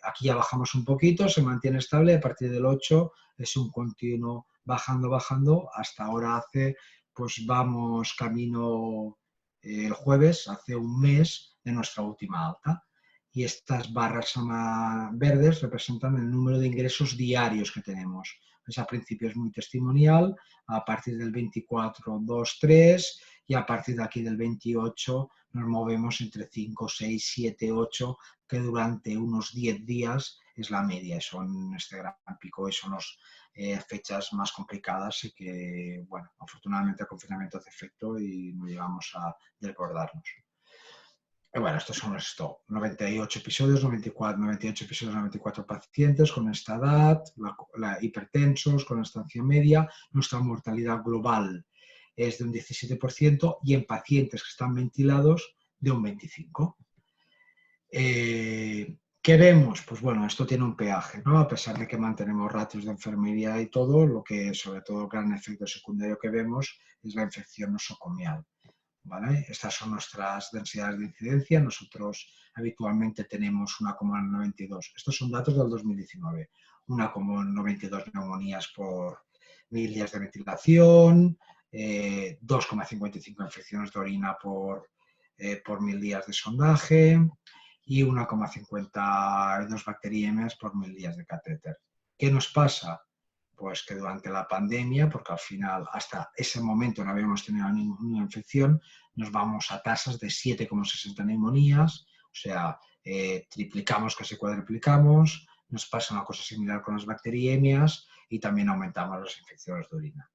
aquí ya bajamos un poquito, se mantiene estable, a partir del 8 es un continuo bajando, hasta ahora pues vamos camino el jueves, hace un mes de nuestra última alta. Y estas barras verdes representan el número de ingresos diarios que tenemos. Pues al principio es muy testimonial, a partir del 24, 2, 3 y a partir de aquí del 28 nos movemos entre 5, 6, 7, 8, que durante unos 10 días es la media, son este gran pico y son las fechas más complicadas y que, bueno, afortunadamente el confinamiento hace efecto y no llegamos a desbordarnos. Bueno, estos son 98 episodios, 98 episodios, 94 pacientes con esta edad, hipertensos, con estancia media. Nuestra mortalidad global es de un 17% y en pacientes que están ventilados de un 25%. ¿Qué vemos? Pues bueno, esto tiene un peaje, ¿no? A pesar de que mantenemos ratios de enfermería y todo, lo que sobre todo el gran efecto secundario que vemos es la infección nosocomial, ¿vale? Estas son nuestras densidades de incidencia. Nosotros habitualmente tenemos 1,92. Estos son datos del 2019. 1,92 neumonías por 1000 días de ventilación, 2,55 infecciones de orina por 1000 días de sondaje y 1,52 bacteriemias por 1000 días de catéter. ¿Qué nos pasa? Pues que durante la pandemia, porque al final hasta ese momento no habíamos tenido ninguna infección, nos vamos a tasas de 7,60 neumonías, o sea, triplicamos, casi cuadriplicamos, nos pasa una cosa similar con las bacteriemias y también aumentamos las infecciones de orina.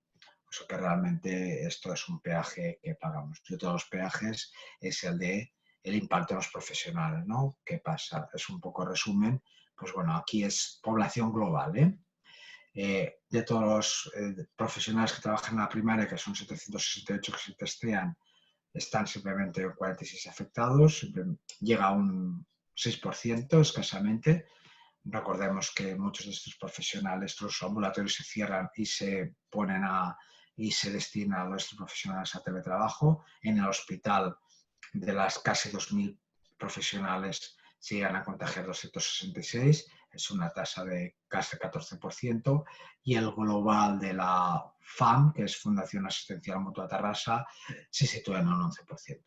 O sea que realmente esto es un peaje que pagamos. Y otro de los peajes es el de el impacto en los profesionales, ¿no? ¿Qué pasa? Es un poco resumen. Pues bueno, aquí es población global, de todos los profesionales que trabajan en la primaria, que son 768 que se testean, están simplemente 46 afectados, llega a un 6% escasamente. Recordemos que muchos de estos profesionales, los ambulatorios se cierran y se destinan a nuestros profesionales a teletrabajo. En el hospital, de las casi 2000 profesionales, se llegan a contagiar 266, es una tasa de casi 14%, y el global de la FAM, que es Fundación Asistencial Mutua Tarrasa, se sitúa en un 11%.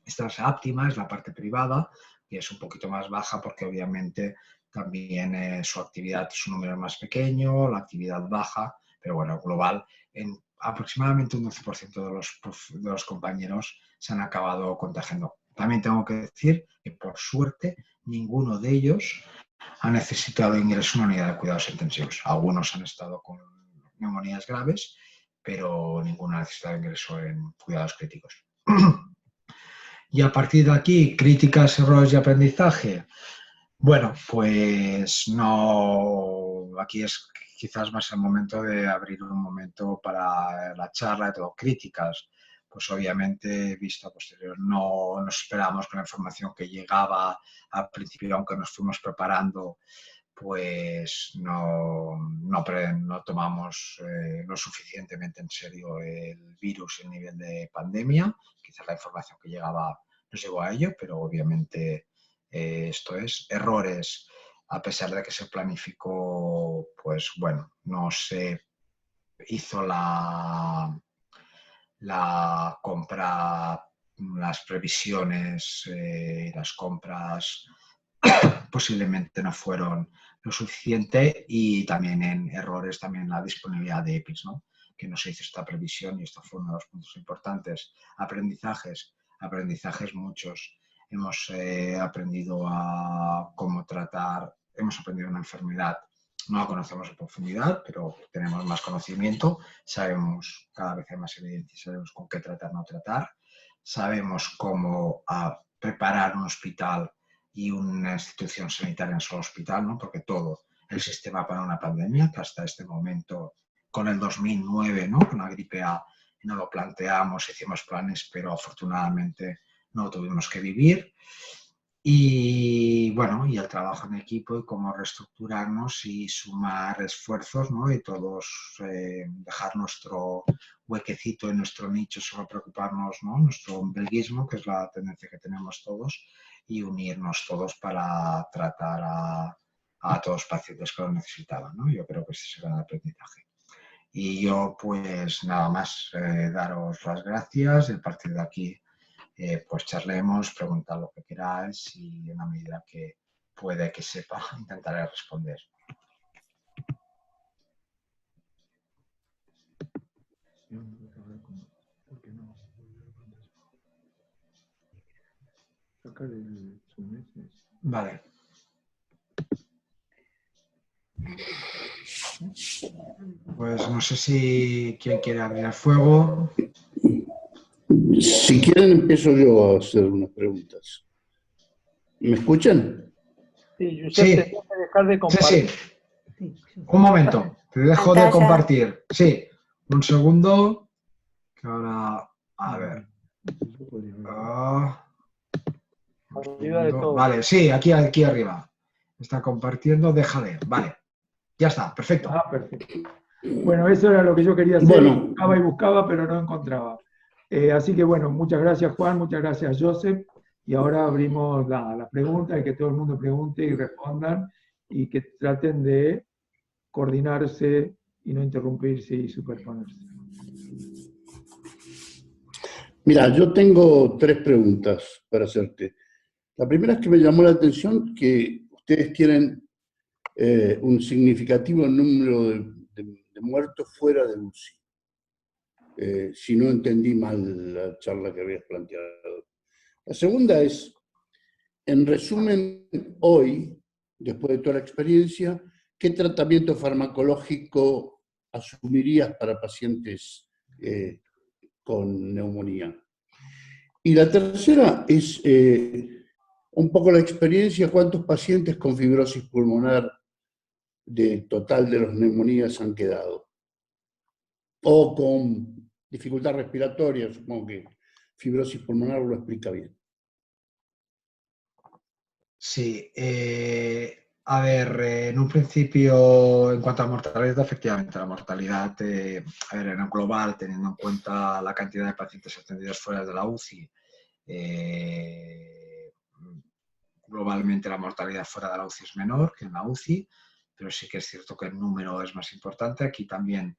Esta es óptima, es la parte privada, y es un poquito más baja porque obviamente también su actividad, su número es más pequeño, la actividad baja, pero bueno, global, en aproximadamente un 12% de los compañeros se han acabado contagiando. También tengo que decir que por suerte ninguno de ellos ha necesitado ingreso en una unidad de cuidados intensivos. Algunos han estado con neumonías graves, pero ninguno ha necesitado ingreso en cuidados críticos. Y a partir de aquí, críticas, errores y aprendizaje. Bueno, pues no, aquí es quizás más el momento de abrir un momento para la charla, de todo, críticas. Pues obviamente, vista posterior, no nos esperamos con la información que llegaba al principio, aunque nos fuimos preparando, pues no tomamos lo suficientemente en serio el virus y el nivel de pandemia. Quizás la información que llegaba nos llegó a ello, pero obviamente esto es errores. A pesar de que se planificó, pues bueno, no se hizo la compra, las previsiones, las compras posiblemente no fueron lo suficiente, y también en errores también la disponibilidad de EPIs, ¿no? Que no se hizo esta previsión, y esto fue uno de los puntos importantes. Aprendizajes muchos. Hemos aprendido a cómo tratar, hemos aprendido una enfermedad, no la conocemos en profundidad, pero tenemos más conocimiento, sabemos, cada vez hay más evidencia, sabemos con qué tratar, no tratar, sabemos cómo preparar un hospital y una institución sanitaria en solo hospital, ¿no? Porque todo el sistema para una pandemia, que hasta este momento, con el 2009, ¿no? Con la gripe A, no lo planteamos, hicimos planes, pero afortunadamente no lo tuvimos que vivir. Y bueno, y el trabajo en equipo y cómo reestructurarnos y sumar esfuerzos, ¿no? Y todos dejar nuestro huequecito en nuestro nicho, solo preocuparnos, ¿no? Nuestro ombliguismo, que es la tendencia que tenemos todos, y unirnos todos para tratar a todos los pacientes que lo necesitaban, ¿no? Yo creo que ese será el aprendizaje. Y yo, pues nada más, daros las gracias, y a partir de aquí pues charlemos, preguntad lo que queráis, y en la medida que puede que sepa, intentaré responder. Vale. Pues no sé si quién quiere abrir el fuego. Si quieren, empiezo yo a hacer unas preguntas. ¿Me escuchan? Sí, Josep, Sí. te tengo que dejar de compartir. Sí. Un momento, te dejo de compartir. Sí, un segundo, Que ahora, a ver. Arriba de todo. Vale, sí, aquí arriba. Está compartiendo, déjale. Vale, ya está, perfecto. Ah, perfecto. Bueno, eso era lo que yo quería hacer. Bueno. Buscaba y buscaba, pero no encontraba. Así que bueno, muchas gracias Juan, muchas gracias Joseph. Y ahora abrimos la pregunta y que todo el mundo pregunte y respondan y que traten de coordinarse y no interrumpirse y superponerse. Mira, yo tengo 3 preguntas para hacerte. La primera es que me llamó la atención que ustedes tienen un significativo número de muertos fuera de UCI. Si no entendí mal la charla que habías planteado. La segunda es, en resumen, hoy, después de toda la experiencia, ¿qué tratamiento farmacológico asumirías para pacientes con neumonía? Y la tercera es un poco la experiencia, ¿cuántos pacientes con fibrosis pulmonar de total de las neumonías han quedado? O con dificultad respiratoria, supongo que fibrosis pulmonar lo explica bien. Sí, a ver, en un principio, en cuanto a mortalidad, efectivamente, la mortalidad, a ver, en un global, teniendo en cuenta la cantidad de pacientes atendidos fuera de la UCI, globalmente la mortalidad fuera de la UCI es menor que en la UCI, pero sí que es cierto que el número es más importante. Aquí también,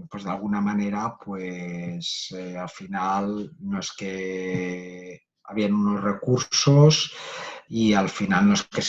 pues de alguna manera, pues al final no es que habían unos recursos y al final no es que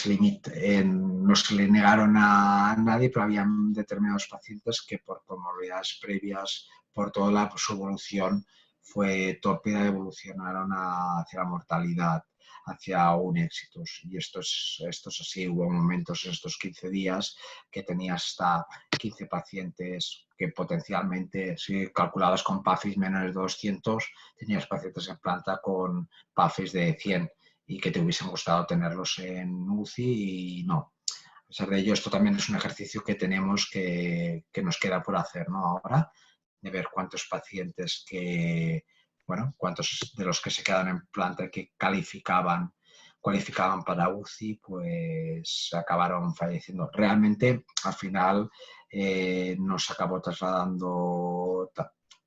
no se le negaron a nadie, pero habían determinados pacientes que por comorbilidades previas, por toda su evolución, fue tórpida, evolucionaron hacia la mortalidad, hacia un éxito. Y esto es así. Hubo momentos en estos 15 días que tenía hasta 15 pacientes que potencialmente, si calculabas con PAFIs menores de 200, tenías pacientes en planta con PAFIs de 100 y que te hubiesen gustado tenerlos en UCI y no. A pesar de ello, esto también es un ejercicio que tenemos que nos queda por hacer, ¿no? Ahora, de ver cuántos pacientes cuántos de los que se quedan en planta que cualificaban para UCI, pues acabaron falleciendo. Realmente, al final, nos acabó trasladando,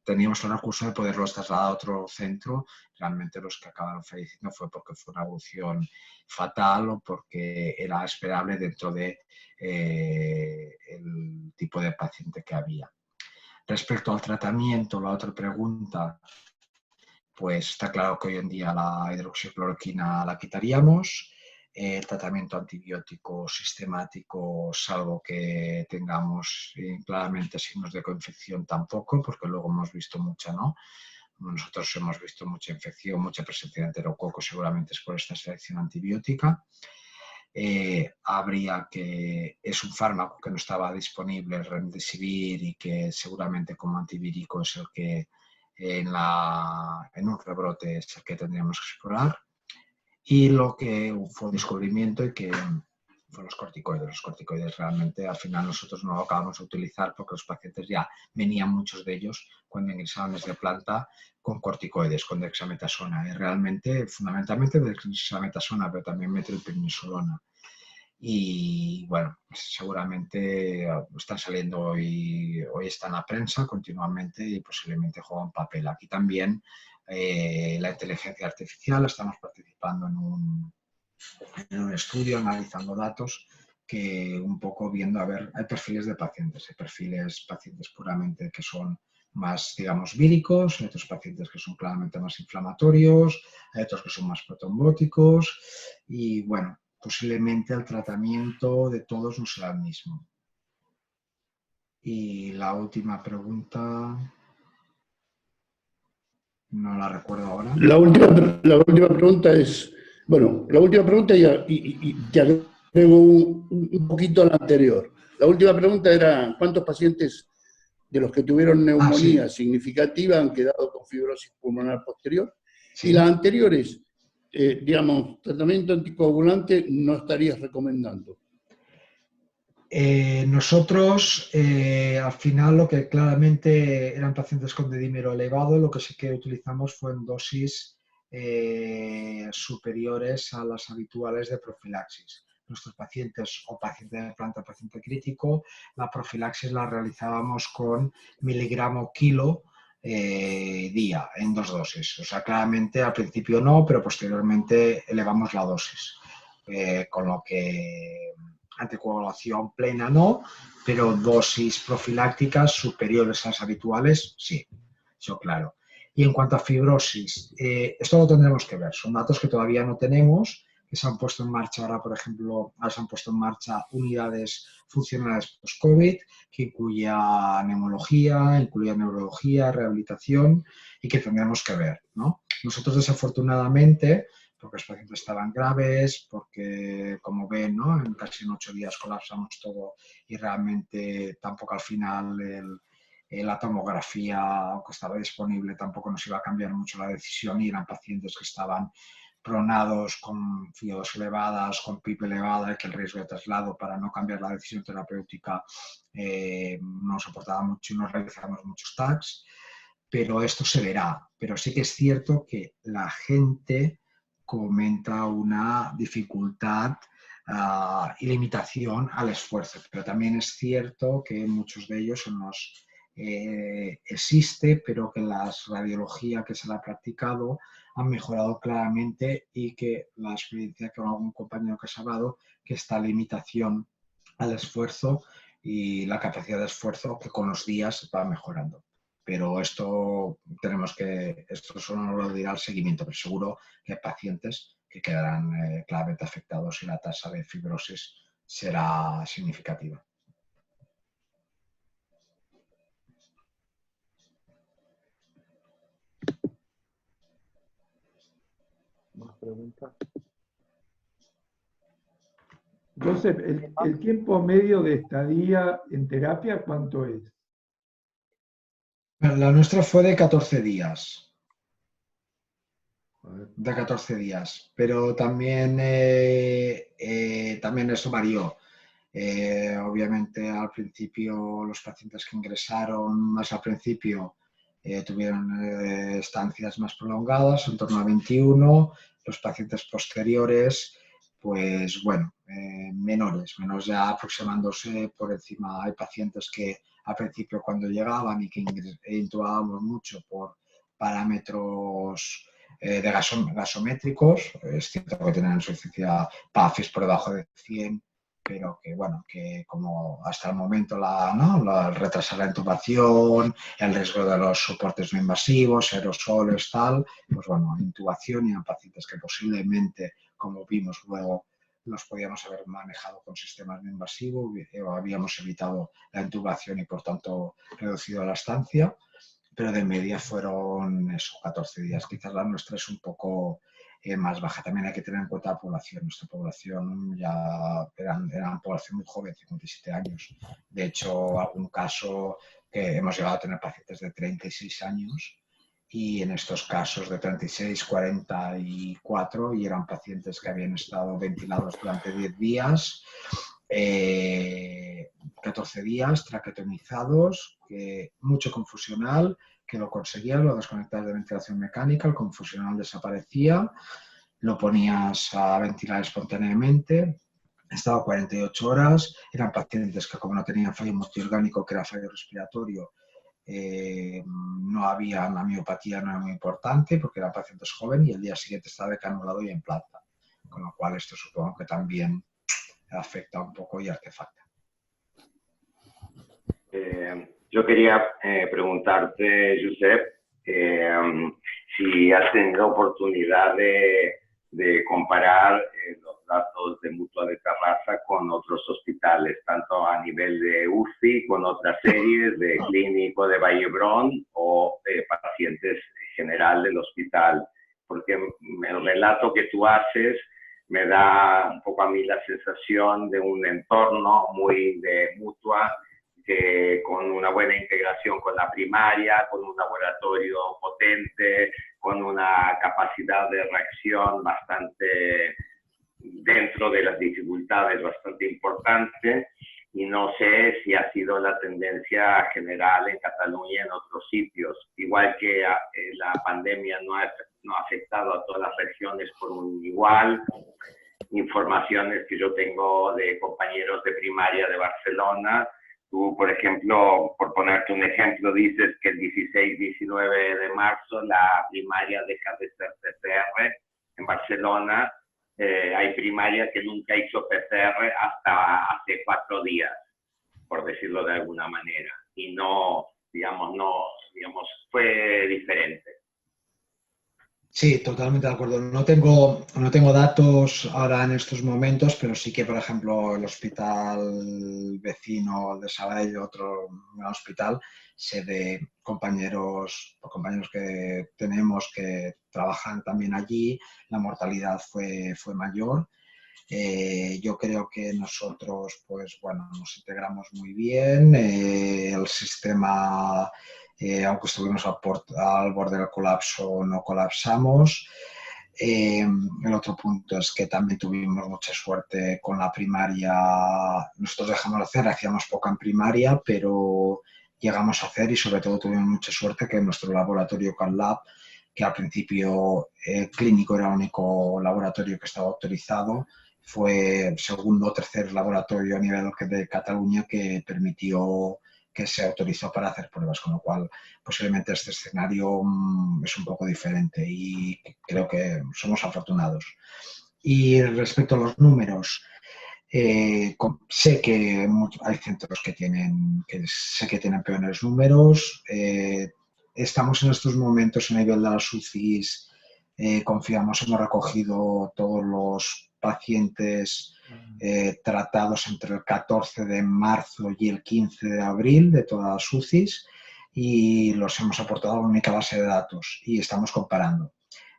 teníamos el recurso de poderlos trasladar a otro centro. Realmente los que acabaron falleciendo fue porque fue una evolución fatal o porque era esperable dentro de el tipo de paciente que había. Respecto al tratamiento, la otra pregunta, pues está claro que hoy en día la hidroxicloroquina la quitaríamos. El tratamiento antibiótico sistemático, salvo que tengamos claramente signos de coinfección, tampoco, porque luego hemos visto mucha, ¿no? Nosotros hemos visto mucha infección, mucha presencia de enterococo, seguramente es por esta selección antibiótica. Es un fármaco que no estaba disponible, el Remdesivir, y que seguramente como antivírico es el que en un rebrote es el que tendríamos que explorar. Y lo que fue un descubrimiento y que fueron los corticoides. Los corticoides realmente al final nosotros no lo acabamos de utilizar porque los pacientes ya venían, muchos de ellos, cuando ingresaban desde planta con corticoides, con dexametasona. Y realmente, fundamentalmente dexametasona, pero también metilprednisolona. Y bueno, seguramente están saliendo hoy está en la prensa continuamente y posiblemente juega un papel. Aquí también la inteligencia artificial, estamos participando en un estudio analizando datos que un poco viendo, a ver, hay perfiles de pacientes, hay pacientes puramente que son más, digamos, víricos, hay otros pacientes que son claramente más inflamatorios, hay otros que son más protrombóticos y bueno, posiblemente el tratamiento de todos no será el mismo. Y la última pregunta, no la recuerdo ahora. La última pregunta es, bueno, la última pregunta y te agrego un poquito a la anterior. La última pregunta era, ¿cuántos pacientes de los que tuvieron neumonía significativa han quedado con fibrosis pulmonar posterior? Sí. Y las anteriores, digamos, tratamiento anticoagulante no estarías recomendando. Nosotros, al final, lo que claramente eran pacientes con dedímero elevado, lo que sí que utilizamos fue en dosis superiores a las habituales de profilaxis. Nuestros pacientes o pacientes de planta, paciente crítico, la profilaxis la realizábamos con miligramo kilo día en 2 dosis. O sea, claramente al principio no, pero posteriormente elevamos la dosis. Con lo que anticoagulación plena no, pero dosis profilácticas superiores a las habituales, sí, eso claro. Y en cuanto a fibrosis, esto lo tendremos que ver, son datos que todavía no tenemos, que se han puesto en marcha ahora, por ejemplo, ahora se han puesto en marcha unidades funcionales post-COVID, que incluya neumología, incluya neurología, rehabilitación, y que tendremos que ver, ¿no? Nosotros, desafortunadamente, porque los pacientes estaban graves, porque, como ven, ¿no? En casi 8 días colapsamos todo y realmente tampoco al final la tomografía, aunque estaba disponible, tampoco nos iba a cambiar mucho la decisión y eran pacientes que estaban pronados con FIO2 elevadas, con PIP elevada y que el riesgo de traslado para no cambiar la decisión terapéutica no soportaba mucho y no realizamos muchos TACs, pero esto se verá. Pero sí que es cierto que la gente comenta una dificultad y limitación al esfuerzo, pero también es cierto que muchos de ellos existe, pero que la radiología que se le ha practicado han mejorado claramente y que la experiencia con algún compañero que se ha hablado, que esta limitación al esfuerzo y la capacidad de esfuerzo que con los días va mejorando. Pero esto solo lo dirá el seguimiento, pero seguro que hay pacientes que quedarán claramente afectados y la tasa de fibrosis será significativa. ¿Más preguntas? Joseph, ¿el tiempo medio de estadía en terapia cuánto es? La nuestra fue de 14 días. De 14 días, pero también eso varió. Obviamente al principio los pacientes que ingresaron más al principio tuvieron estancias más prolongadas, en torno a 21, los pacientes posteriores, pues bueno, menores ya aproximándose por encima. Hay pacientes que al principio cuando llegaban y que intubábamos mucho por parámetros de gasométricos, es cierto que tienen insuficiencia PAFIs por debajo de 100, pero que bueno, que como hasta el momento retrasar la intubación, el riesgo de los soportes no invasivos, aerosoles, tal, pues bueno, intubación y en pacientes que posiblemente, como vimos luego, los podíamos haber manejado con sistemas no invasivos o habíamos evitado la intubación y por tanto reducido la estancia, pero de media fueron 14 días. Quizás la nuestra es un poco más baja. También hay que tener en cuenta la población. Nuestra población ya era una población muy joven, 57 años. De hecho, algún caso que hemos llegado a tener pacientes de 36 años y en estos casos de 36, 44 y eran pacientes que habían estado ventilados durante 10 días, 14 días, traqueotomizados, mucho confusional, que lo conseguías, lo desconectabas de ventilación mecánica, el confusional desaparecía, lo ponías a ventilar espontáneamente, estaba 48 horas, eran pacientes que como no tenían fallo multiorgánico, que era fallo respiratorio, no había una miopatía, no era muy importante porque eran pacientes jóvenes y el día siguiente estaba decanulado y en planta, con lo cual esto supongo que también afecta un poco y artefacta. Yo quería preguntarte, Josep, si has tenido oportunidad de comparar los datos de Mutua de Terrassa con otros hospitales, tanto a nivel de UCI, con otras series de clínico de Vallebron o pacientes general del hospital, porque el relato que tú haces me da un poco a mí la sensación de un entorno muy de Mutua, que con una buena integración con la primaria, con un laboratorio potente, con una capacidad de reacción bastante dentro de las dificultades bastante importante, y no sé si ha sido la tendencia general en Cataluña y en otros sitios. Igual que la pandemia no ha afectado a todas las regiones por un igual. Informaciones que yo tengo de compañeros de primaria de Barcelona. Tú, por ejemplo, por ponerte un ejemplo, dices que el 16-19 de marzo la primaria deja de ser PCR en Barcelona. Hay primaria que nunca hizo PCR hasta hace 4 días, por decirlo de alguna manera. Y no, digamos, fue diferente. Sí, totalmente de acuerdo. No tengo datos ahora en estos momentos, pero sí que, por ejemplo, el hospital vecino de Sabadell, otro gran hospital, sé de compañeros que tenemos que trabajan también allí, la mortalidad fue mayor. Yo creo que nosotros, pues bueno, nos integramos muy bien. El sistema, aunque estuvimos al borde del colapso, no colapsamos. El otro punto es que también tuvimos mucha suerte con la primaria. Nosotros dejamos de hacer, hacíamos poca en primaria, pero llegamos a hacer y sobre todo tuvimos mucha suerte que nuestro laboratorio CatLab, que al principio clínico era el único laboratorio que estaba autorizado, fue el segundo o tercer laboratorio a nivel de Cataluña que permitió, que se autorizó para hacer pruebas, con lo cual posiblemente este escenario es un poco diferente y creo que somos afortunados. Y respecto a los números, sé que hay centros que tienen peores números. Estamos en estos momentos a nivel de las UCIs, confiamos, hemos recogido todos los pacientes tratados entre el 14 de marzo y el 15 de abril de todas las UCIs y los hemos aportado a una única base de datos y estamos comparando.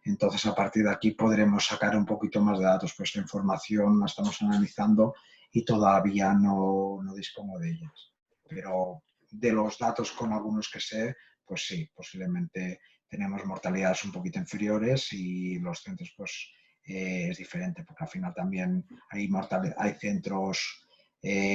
Entonces, a partir de aquí podremos sacar un poquito más de datos, pues la información la estamos analizando y todavía no dispongo de ellas. Pero de los datos con algunos que sé, pues sí, posiblemente tenemos mortalidades un poquito inferiores y los centros, pues es diferente, porque al final también hay centros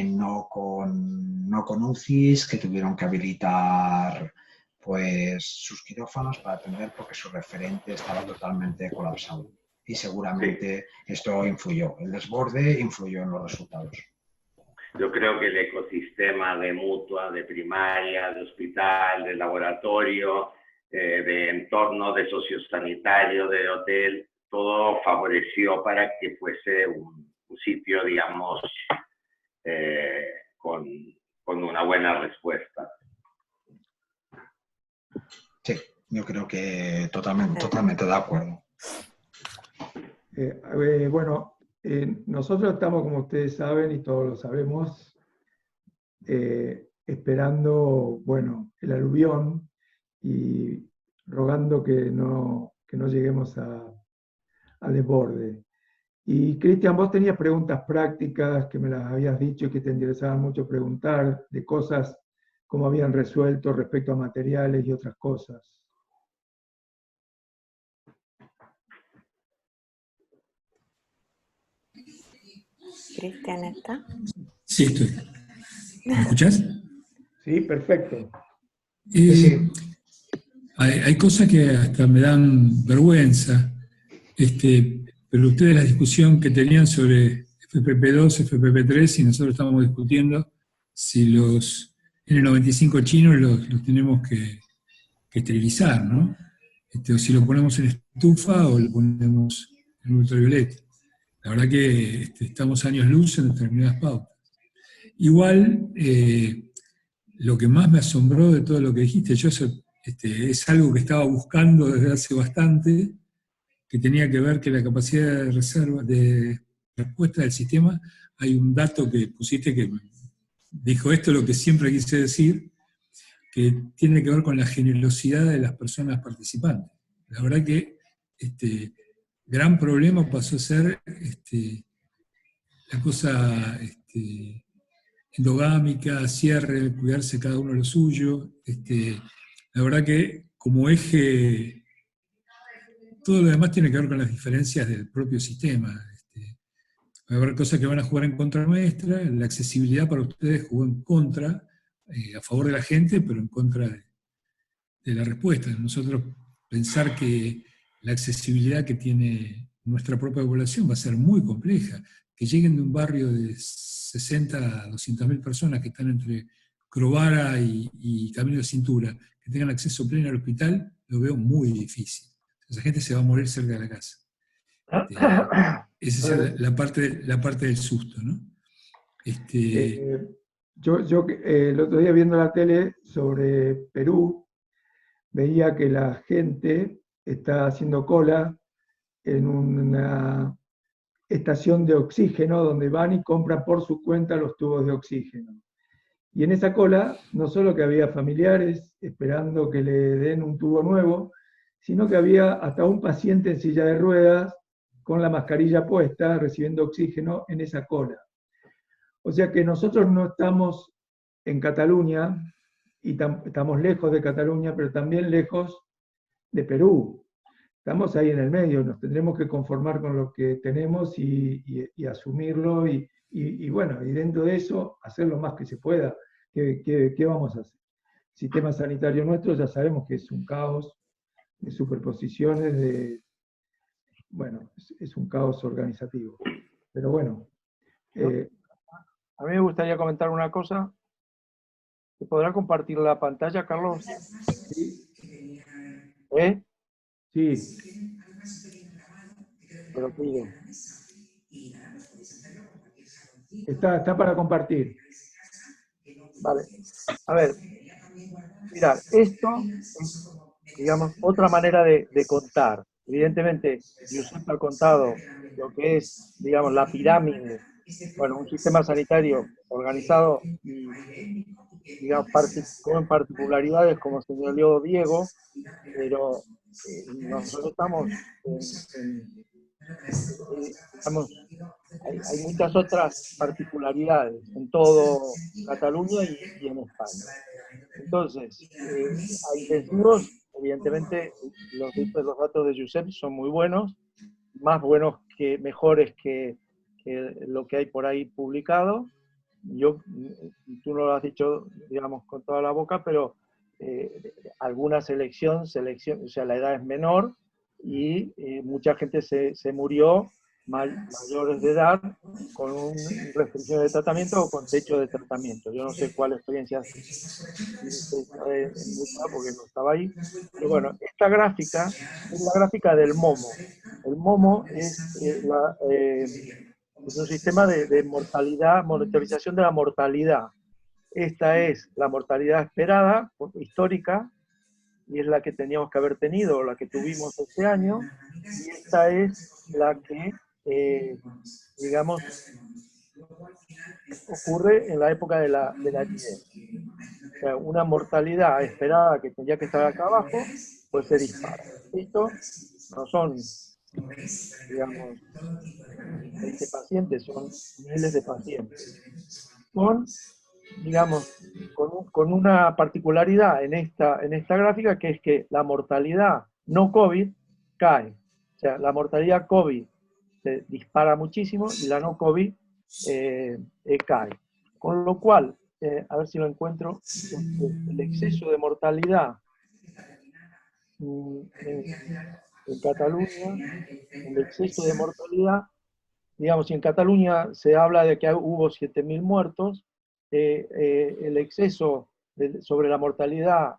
no con UCIs que tuvieron que habilitar pues sus quirófanos para atender porque su referente estaba totalmente colapsado. Y seguramente esto influyó, el desborde influyó en los resultados. Yo creo que el ecosistema de mutua, de primaria, de hospital, de laboratorio, de entorno, de sociosanitario, de hotel, todo favoreció para que fuese un sitio, digamos, con una buena respuesta. Sí, yo creo que totalmente de acuerdo. Bueno, nosotros estamos, como ustedes saben, y todos lo sabemos, esperando, bueno, el aluvión y rogando que no lleguemos al desborde. Y Cristian, vos tenías preguntas prácticas que me las habías dicho y que te interesaban mucho preguntar, de cosas cómo habían resuelto respecto a materiales y otras cosas. Cristian, ¿está? Sí, estoy. ¿Me escuchás? Sí, perfecto. Sí. Hay cosas que hasta me dan vergüenza, pero ustedes la discusión que tenían sobre FPP2, FPP3, y nosotros estamos discutiendo si los N95 chinos los tenemos que esterilizar, ¿no? O si lo ponemos en estufa o lo ponemos en ultravioleta. La verdad que estamos años luz en determinadas pautas. Igual, lo que más me asombró de todo lo que dijiste, yo es algo que estaba buscando desde hace bastante, que tenía que ver que la capacidad de reserva, de respuesta del sistema, hay un dato que pusiste que dijo esto, lo que siempre quise decir, que tiene que ver con la generosidad de las personas participantes. La verdad que gran problema pasó a ser la cosa endogámica, cierre, cuidarse cada uno lo suyo. La verdad que como eje, todo lo demás tiene que ver con las diferencias del propio sistema. Va a haber cosas que van a jugar en contra nuestra, la accesibilidad para ustedes jugó en contra, a favor de la gente, pero en contra de la respuesta. Nosotros pensar que la accesibilidad que tiene nuestra propia población va a ser muy compleja, que lleguen de un barrio de 60 a 200.000 personas que están entre Crovara y Camino de Cintura, que tengan acceso pleno al hospital, lo veo muy difícil. Esa gente se va a morir cerca de la casa. Esa es la parte del susto, ¿no? Yo el otro día viendo la tele sobre Perú, veía que la gente está haciendo cola en una estación de oxígeno donde van y compran por su cuenta los tubos de oxígeno. Y en esa cola no solo que había familiares esperando que le den un tubo nuevo, sino que había hasta un paciente en silla de ruedas con la mascarilla puesta recibiendo oxígeno en esa cola. O sea que nosotros no estamos en Cataluña, y estamos lejos de Cataluña, pero también lejos de Perú. Estamos ahí en el medio, nos tendremos que conformar con lo que tenemos y asumirlo, y bueno, y dentro de eso hacer lo más que se pueda. ¿Qué vamos a hacer? El sistema sanitario nuestro ya sabemos que es un caos de superposiciones, bueno, es un caos organizativo. Pero bueno. A mí me gustaría comentar una cosa. ¿Se podrá compartir la pantalla, Carlos? Sí. ¿Eh? Sí. Pero pido. Está para compartir. Vale. A ver. Mira, esto es, digamos, otra manera de contar. Evidentemente, Giuseppe ha contado lo que es, digamos, la pirámide. Bueno, un sistema sanitario organizado y, digamos, con particularidades, como señaló Diego, pero nosotros estamos hay muchas otras particularidades en todo Cataluña y en España. Entonces, a intensivos, evidentemente, los datos de Giuseppe son muy buenos, más buenos que mejores que lo que hay por ahí publicado. Tú no lo has dicho, digamos, con toda la boca, pero alguna selección, o sea, la edad es menor y mucha gente se murió mayores de edad con restricción de tratamiento o con techo de tratamiento. Yo no sé cuál experiencia porque no estaba ahí. Pero bueno, esta gráfica es la gráfica del MOMO. El MOMO es un sistema de mortalidad, monitorización de la mortalidad. Esta es la mortalidad esperada, histórica, y es la que teníamos que haber tenido, la que tuvimos este año, y esta es la que, digamos, ocurre en la época de la epidemia. O sea, una mortalidad esperada que tendría que estar acá abajo, pues se dispara. Esto no son, digamos, 20 pacientes, son miles de pacientes. Con una particularidad en esta gráfica, que es que la mortalidad no COVID cae. O sea, la mortalidad COVID se dispara muchísimo y la no COVID cae. Con lo cual, a ver si lo encuentro, el exceso de mortalidad en Cataluña, el exceso de mortalidad, digamos, si en Cataluña se habla de que hubo 7.000 muertos, el exceso sobre la mortalidad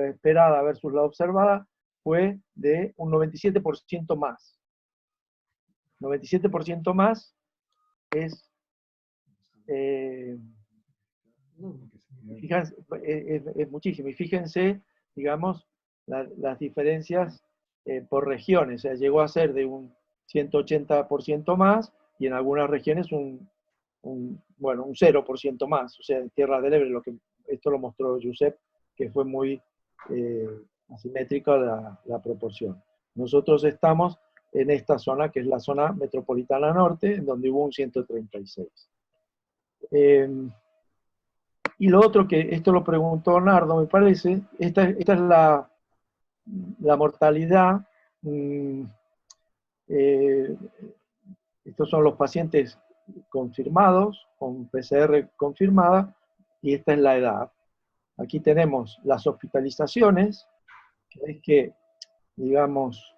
esperada versus la observada fue de un 97% más. 97% más es, fíjense, es muchísimo. Y fíjense, digamos, las diferencias por regiones. O sea, llegó a ser de un 180% más y en algunas regiones un 0% más. O sea, en Tierra del Ebre, esto lo mostró Giuseppe, que fue muy asimétrica la proporción. Nosotros estamos en esta zona, que es la zona metropolitana norte, en donde hubo un 136. Y lo otro, que esto lo preguntó Nardo, me parece, esta es la mortalidad, esta estos son los pacientes confirmados, con PCR confirmada, y esta es la edad. Aquí tenemos las hospitalizaciones, que es que, digamos,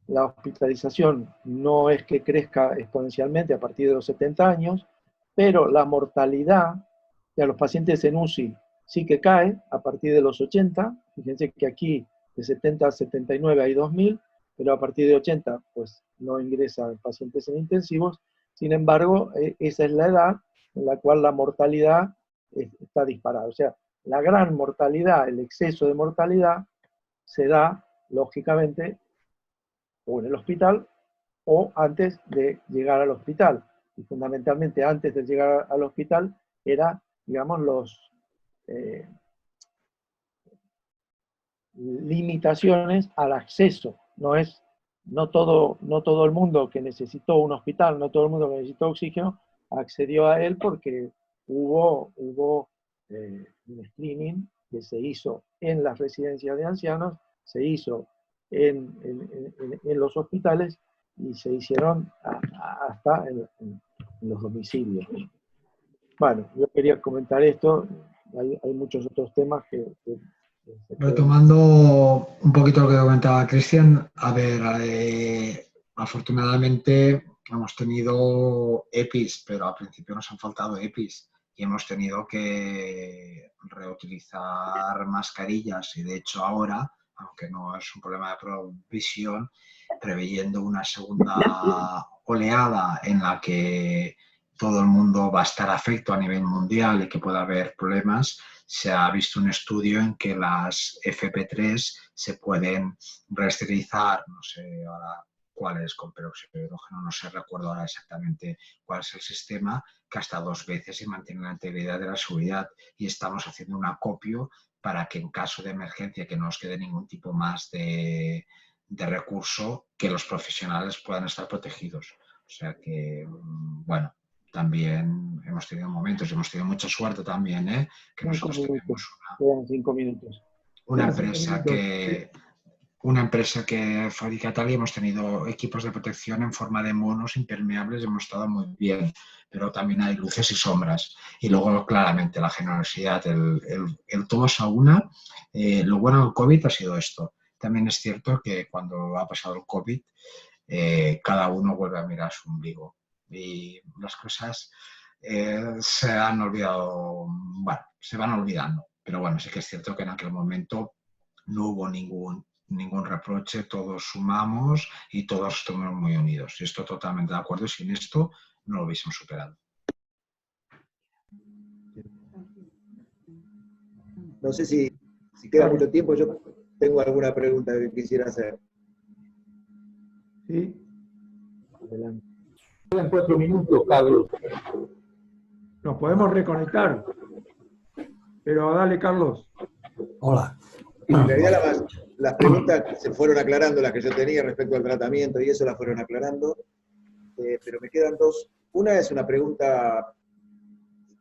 la hospitalización no es que crezca exponencialmente a partir de los 70 años, pero la mortalidad de los pacientes en UCI sí que cae a partir de los 80. Fíjense que aquí de 70 a 79 hay 2.000, pero a partir de 80 pues no ingresan pacientes en intensivos. Sin embargo, esa es la edad en la cual la mortalidad está disparada. O sea, la gran mortalidad, el exceso de mortalidad, se da, lógicamente, o en el hospital o antes de llegar al hospital. Y fundamentalmente antes de llegar al hospital era, digamos, los limitaciones al acceso. No todo el mundo que necesitó un hospital, no todo el mundo que necesitó oxígeno, accedió a él porque hubo un screening que se hizo en las residencias de ancianos, se hizo en los hospitales y se hicieron hasta en los domicilios. Bueno, yo quería comentar esto, hay muchos otros temas que Retomando un poquito lo que comentaba Cristian, a ver, afortunadamente hemos tenido EPIs, pero al principio nos han faltado EPIs y hemos tenido que reutilizar mascarillas y de hecho ahora, aunque no es un problema de provisión, preveyendo una segunda oleada en la que todo el mundo va a estar afecto a nivel mundial y que pueda haber problemas, se ha visto un estudio en que las FP3 se pueden reesterilizar, no sé ahora cuál es con peróxido de hidrógeno, no sé, recuerdo ahora exactamente cuál es el sistema, que hasta 2 veces se mantiene la integridad de la seguridad y estamos haciendo un acopio para que en caso de emergencia que no os quede ningún tipo más de recurso, que los profesionales puedan estar protegidos. O sea que, bueno, también hemos tenido momentos, hemos tenido mucha suerte también, que nosotros tenemos una empresa que fabrica tal y hemos tenido equipos de protección en forma de monos impermeables, hemos estado muy bien, pero también hay luces y sombras. Y luego, claramente, la generosidad, el todos a una. Lo bueno del COVID ha sido esto. También es cierto que cuando ha pasado el COVID, cada uno vuelve a mirar su ombligo. Y las cosas se han olvidado, bueno, se van olvidando. Pero bueno, sí que es cierto que en aquel momento no hubo ningún reproche, todos sumamos y todos estuvimos muy unidos. Y estoy totalmente de acuerdo, sin esto no lo hubiésemos superado. No sé si queda mucho tiempo, yo tengo alguna pregunta que quisiera hacer. Sí. Adelante. Quedan 4 minutos, Carlos. Nos podemos reconectar. Pero dale, Carlos. Hola. En realidad las preguntas se fueron aclarando, las que yo tenía respecto al tratamiento y eso las fueron aclarando, pero me quedan 2. Una es una pregunta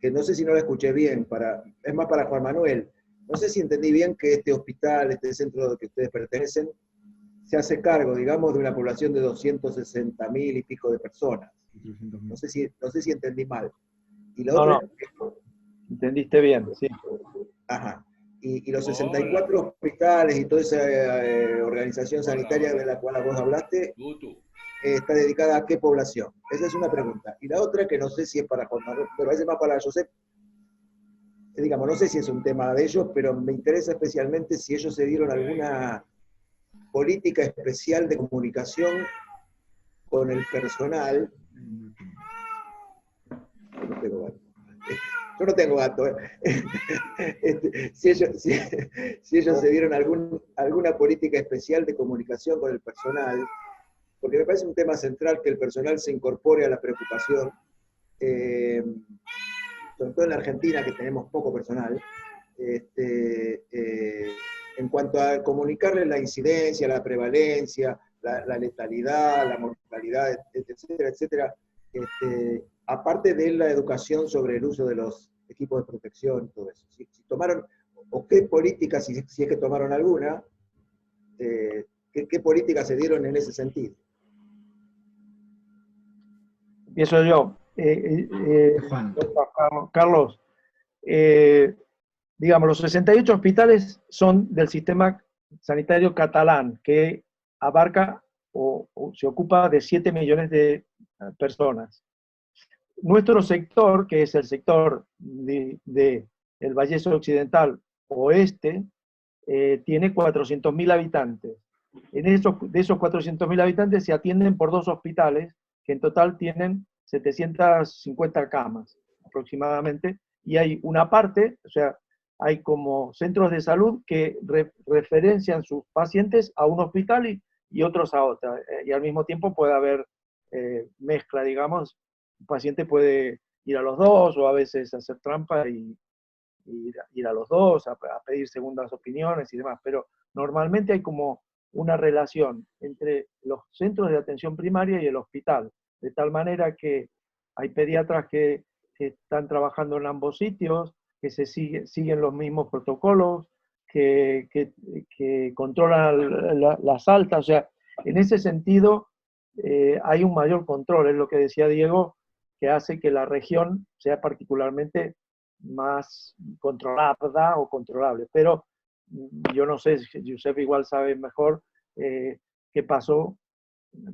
que no sé si no la escuché bien, es más para Juan Manuel. No sé si entendí bien que este hospital, este centro al que ustedes pertenecen, se hace cargo, digamos, de una población de 260.000 y pico de personas. No sé si entendí mal. Y la otra... No. Entendiste bien, sí. Ajá. Y los 64 hospitales y toda esa organización sanitaria de la cual vos hablaste, está dedicada a qué población? Esa es una pregunta. Y la otra, que no sé si es para Juan Manuel, pero es más para Josep, digamos, no sé si es un tema de ellos, pero me interesa especialmente si ellos se dieron alguna política especial de comunicación con el personal. Yo no tengo gato. Si ellos se dieron alguna política especial de comunicación con el personal, porque me parece un tema central que el personal se incorpore a la preocupación, sobre todo en la Argentina, que tenemos poco personal, en cuanto a comunicarle la incidencia, la prevalencia, la letalidad, la mortalidad, etcétera, etcétera, aparte de la educación sobre el uso de los equipos de protección y todo eso. Si tomaron, o qué políticas, si es que tomaron alguna, qué políticas se dieron en ese sentido. Empiezo yo. Juan. Carlos, digamos, los 68 hospitales son del sistema sanitario catalán, que abarca o se ocupa de 7 millones de personas. Nuestro sector, que es el sector de el Valle Occidental Oeste, tiene 400.000 habitantes. De esos 400.000 habitantes se atienden por 2 hospitales, que en total tienen 750 camas aproximadamente, y hay una parte, o sea, hay como centros de salud que referencian sus pacientes a un hospital y otros a otra, y al mismo tiempo puede haber mezcla, digamos, un paciente puede ir a los dos o a veces hacer trampa y ir a los dos, a pedir segundas opiniones y demás, pero normalmente hay como una relación entre los centros de atención primaria y el hospital, de tal manera que hay pediatras que están trabajando en ambos sitios, que siguen los mismos protocolos, que controlan las altas, o sea, en ese sentido hay un mayor control, es lo que decía Diego, que hace que la región sea particularmente más controlada o controlable. Pero yo no sé, Giuseppe igual sabe mejor qué pasó,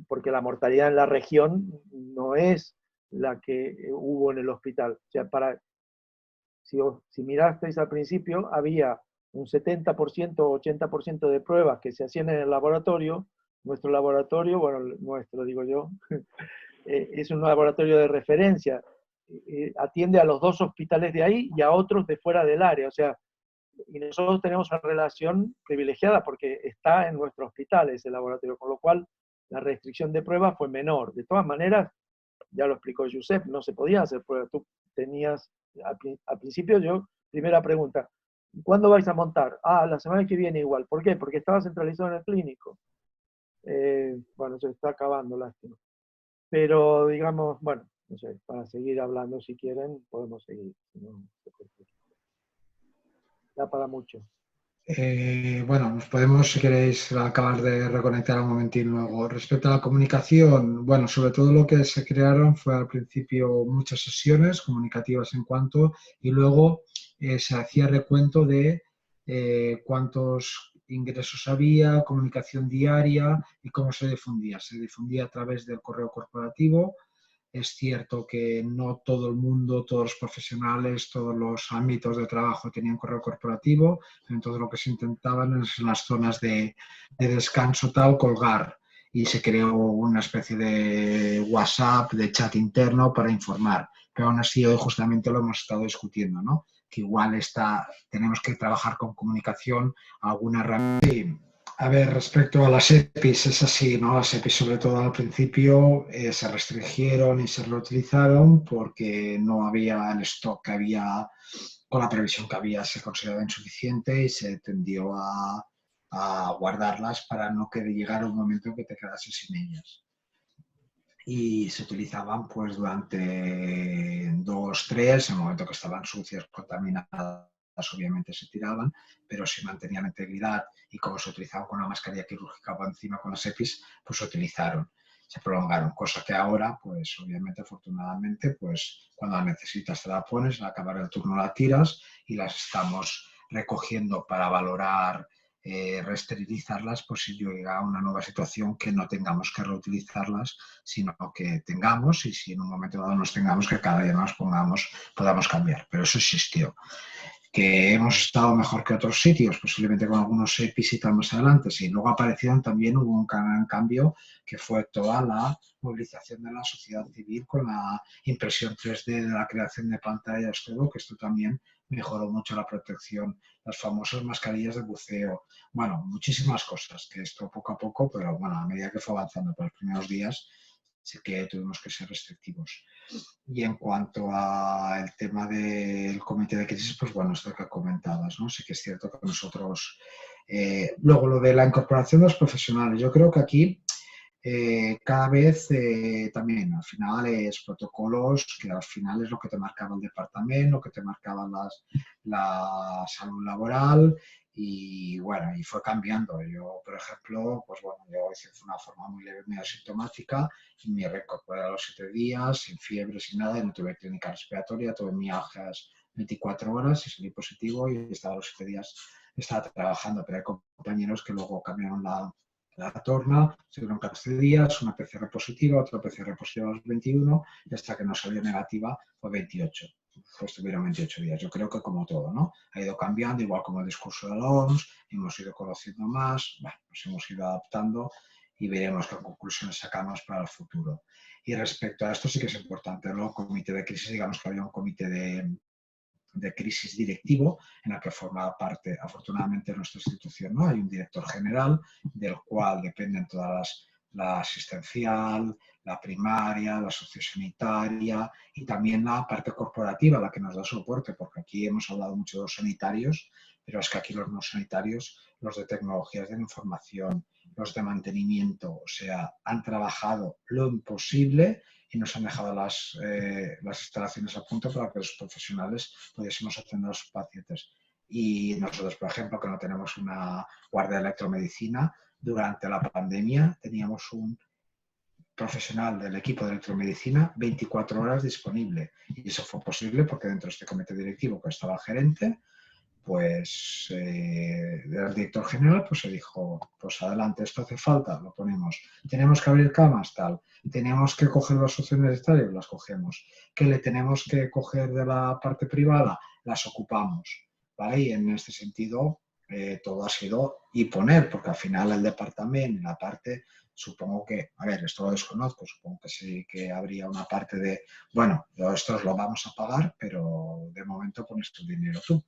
porque la mortalidad en la región no es la que hubo en el hospital. O sea, si mirasteis al principio, había un 70% o 80% de pruebas que se hacían en el laboratorio. Nuestro laboratorio, bueno, nuestro digo yo, es un laboratorio de referencia. Atiende a los 2 hospitales de ahí y a otros de fuera del área. O sea, y nosotros tenemos una relación privilegiada porque está en nuestro hospital ese laboratorio, con lo cual la restricción de pruebas fue menor. De todas maneras, ya lo explicó Giuseppe, no se podía hacer pruebas. Tú tenías, al principio primera pregunta, ¿cuándo vais a montar? La semana que viene igual. ¿Por qué? Porque estaba centralizado en el clínico. Bueno, se está acabando, lástima. Pero digamos, bueno, no sé, para seguir hablando, si quieren, podemos seguir. Si no, da para mucho. Bueno, nos podemos, si queréis, acabar de reconectar un momentín luego. Respecto a la comunicación, bueno, sobre todo lo que se crearon fue al principio muchas sesiones comunicativas en cuanto, y luego se hacía recuento de cuántos ingresos había, comunicación diaria y cómo se difundía. Se difundía a través del correo corporativo. Es cierto que no todo el mundo, todos los profesionales, todos los ámbitos de trabajo tenían correo corporativo, entonces lo que se intentaban es en las zonas de descanso tal, colgar, y se creó una especie de WhatsApp, de chat interno para informar. Pero aún así hoy justamente lo hemos estado discutiendo, ¿no? Que igual tenemos que trabajar con comunicación, alguna herramienta. A ver, respecto a las EPIs, es así, ¿no? Las EPIs, sobre todo al principio, se restringieron y se reutilizaron porque no había el stock que había, con la previsión que había, se consideraba insuficiente y se tendió a guardarlas para no que llegara un momento en que te quedases sin ellas. Y se utilizaban pues durante 2, 3, en el momento que estaban sucias, contaminadas, obviamente se tiraban, pero se mantenía la integridad y como se utilizaban con una mascarilla quirúrgica por encima con las EPIs, pues se utilizaron, se prolongaron, cosa que ahora, pues obviamente, afortunadamente, pues cuando la necesitas te la pones, al acabar el turno la tiras y las estamos recogiendo para valorar, reesterilizarlas, pues si llega a una nueva situación que no tengamos que reutilizarlas, sino que tengamos, y si en un momento dado nos tengamos que cada día más podamos cambiar, pero eso existió. Que hemos estado mejor que otros sitios, posiblemente con algunos EPIs y tal más adelante, sí. Luego aparecieron también, hubo un gran cambio que fue toda la movilización de la sociedad civil con la impresión 3D de la creación de pantallas, todo, que esto también mejoró mucho la protección, las famosas mascarillas de buceo, bueno, muchísimas cosas, que esto poco a poco, pero bueno, a medida que fue avanzando por los primeros días, sí que tuvimos que ser restrictivos. Y en cuanto al tema del comité de crisis, pues bueno, esto que comentabas, ¿no? Sí que es cierto que nosotros... luego, lo de la incorporación de los profesionales, yo creo que aquí cada vez también, al final, es protocolos, que al final es lo que te marcaba el departamento, lo que te marcaba la salud laboral, y bueno, y fue cambiando. Yo, por ejemplo, pues bueno, yo hice una forma muy leve, muy asintomática, y me reincorporé a los 7 días, sin fiebre, sin nada, y no tuve clínica respiratoria, tuve mialgias 24 horas y salí positivo y estaba los 7 días, estaba trabajando, pero hay compañeros que luego cambiaron la torna, estuvieron 14 días, una PCR positiva, otra PCR positiva a los 21, y hasta que no salió negativa fue 28. Pues estuvieron 28 días. Yo creo que como todo, ¿no? Ha ido cambiando, igual como el discurso de la OMS, hemos ido conociendo más, bueno, nos hemos ido adaptando y veremos qué conclusiones sacamos para el futuro. Y respecto a esto sí que es importante, ¿no? El comité de crisis, digamos que había un comité de crisis directivo en el que forma parte, afortunadamente, nuestra institución, ¿no? Hay un director general del cual dependen todas la asistencial, la primaria, la sociosanitaria y también la parte corporativa, la que nos da soporte, porque aquí hemos hablado mucho de los sanitarios, pero es que aquí los no sanitarios, los de tecnologías de la información, los de mantenimiento, o sea, han trabajado lo imposible y nos han dejado las instalaciones a punto para que los profesionales pudiésemos atender a sus pacientes. Y nosotros, por ejemplo, que no tenemos una guardia de electromedicina, durante la pandemia teníamos un profesional del equipo de electromedicina 24 horas disponible. Y eso fue posible porque dentro de este comité directivo que estaba el gerente, pues el director general pues se dijo, pues adelante, esto hace falta, lo ponemos. Tenemos que abrir camas, tal. Tenemos que coger los socios necesarios, las cogemos. Que le tenemos que coger de la parte privada, las ocupamos. ¿Vale? Y en este sentido todo ha sido y poner, porque al final el departamento, la parte, supongo que, a ver, esto lo desconozco, supongo que sí que habría una parte de, bueno, esto lo vamos a pagar, pero de momento pones tu dinero tú.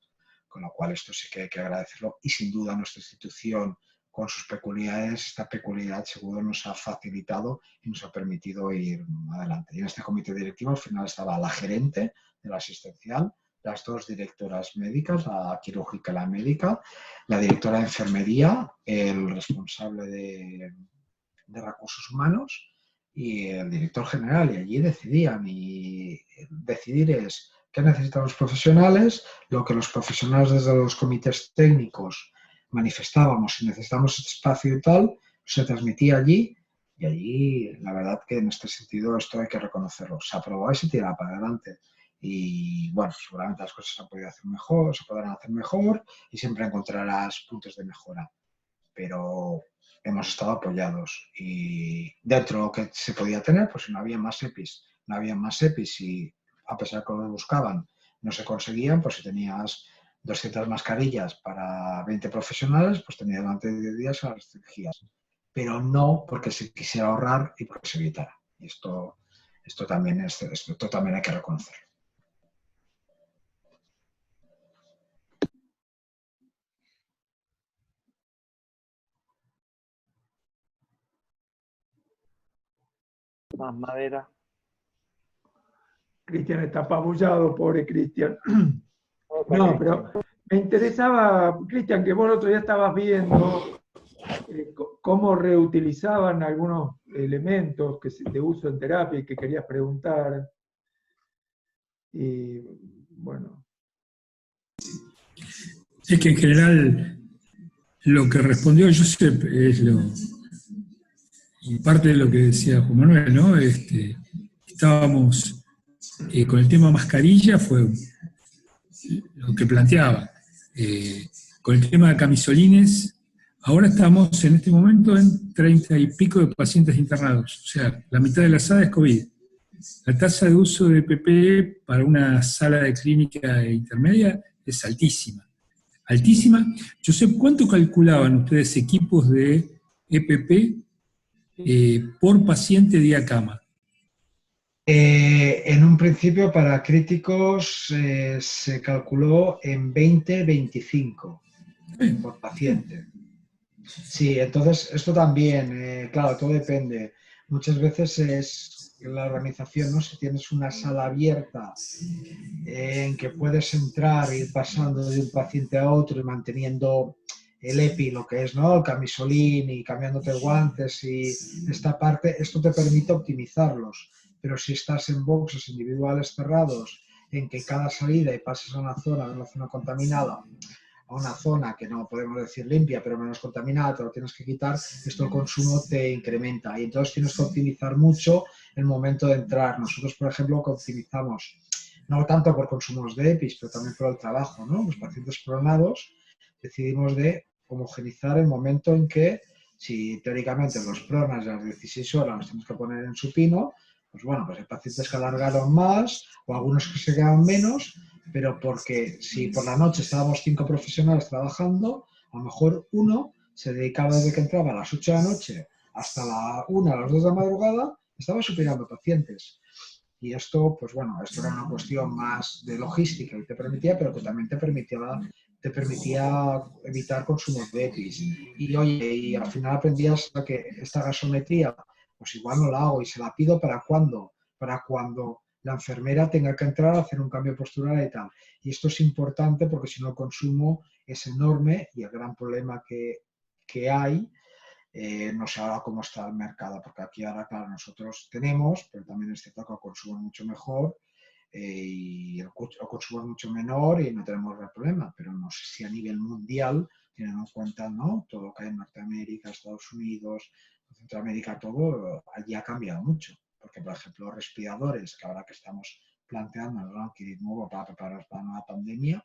Con lo cual esto sí que hay que agradecerlo y sin duda nuestra institución con sus peculiaridades, esta peculiaridad seguro nos ha facilitado y nos ha permitido ir adelante. Y en este comité directivo al final estaba la gerente de la asistencial, las 2 directoras médicas, la quirúrgica y la médica, la directora de enfermería, el responsable de recursos humanos y el director general. Y allí decidían, y decidir es qué necesitan los profesionales, lo que los profesionales desde los comités técnicos manifestábamos, si necesitamos este espacio y tal, se transmitía allí, y allí la verdad que en este sentido esto hay que reconocerlo. Se aprobó y se tiraba para adelante. Y bueno, seguramente las cosas se han podido hacer mejor, se podrán hacer mejor y siempre encontrarás puntos de mejora. Pero hemos estado apoyados y dentro de lo que se podía tener, pues si no había más EPIs, no había más EPIs y a pesar de que lo buscaban, no se conseguían, pues si tenías 200 mascarillas para 20 profesionales, pues tenía durante 10 días las restringías. Pero no porque se quisiera ahorrar y porque se evitara. Y esto también hay que reconocerlo. Más madera. Cristian está apabullado, pobre Cristian. No, pero me interesaba, Cristian, que vos el otro día estabas viendo cómo reutilizaban algunos elementos de uso en terapia y que querías preguntar. Y bueno. Es que en general lo que respondió Josep es y parte de lo que decía Juan Manuel, ¿no? Estábamos con el tema mascarilla, fue lo que planteaba. Con el tema de camisolines, ahora estamos en este momento en 30 y pico de pacientes internados, o sea, la mitad de la sala es COVID. La tasa de uso de PPE para una sala de clínica intermedia es altísima. Altísima. Yo sé cuánto calculaban ustedes equipos de EPP por paciente día cama. En un principio para críticos se calculó en 20-25 por paciente. Sí, entonces esto también, claro, todo depende. Muchas veces es la organización, ¿no? Si tienes una sala abierta en que puedes entrar e ir pasando de un paciente a otro y manteniendo el EPI, lo que es, ¿no? El camisolín y cambiándote guantes y esta parte, esto te permite optimizarlos. Pero si estás en boxes individuales cerrados, en que cada salida y pasas a una zona contaminada, a una zona que no podemos decir limpia, pero menos contaminada, te lo tienes que quitar, esto el consumo te incrementa. Y entonces tienes que optimizar mucho el momento de entrar. Nosotros, por ejemplo, que optimizamos, no tanto por consumos de EPIs, pero también por el trabajo, ¿no? Los pacientes pronados, decidimos de homogenizar el momento en que, si teóricamente los pronas a las 16 horas los tenemos que poner en supino, pues bueno, pues hay pacientes que alargaron más o algunos que se quedan menos, pero porque si por la noche estábamos 5 profesionales trabajando, a lo mejor uno se dedicaba desde que entraba a las 8 de la noche hasta la 1, a las 2 de la madrugada, estaba supinando pacientes. Y esto, pues bueno, esto era una cuestión más de logística y te permitía, pero que también te permitía evitar consumos de EPIs. Y oye, y al final aprendías a que esta gasometría, pues igual no la hago y se la pido para cuando la enfermera tenga que entrar a hacer un cambio postural y tal. Y esto es importante porque si no el consumo es enorme y el gran problema que hay, no sé ahora cómo está el mercado, porque aquí ahora, claro, nosotros tenemos, pero también es cierto que el consumo es mucho mejor y el consumo es mucho menor y no tenemos el problema, pero no sé si a nivel mundial, teniendo en cuenta, ¿no?, todo lo que hay en Norteamérica, Estados Unidos, Centroamérica, todo, allí ha cambiado mucho. Porque, por ejemplo, los respiradores, que ahora que estamos planteando, ¿no?, adquirir nuevo para prepararnos para una pandemia,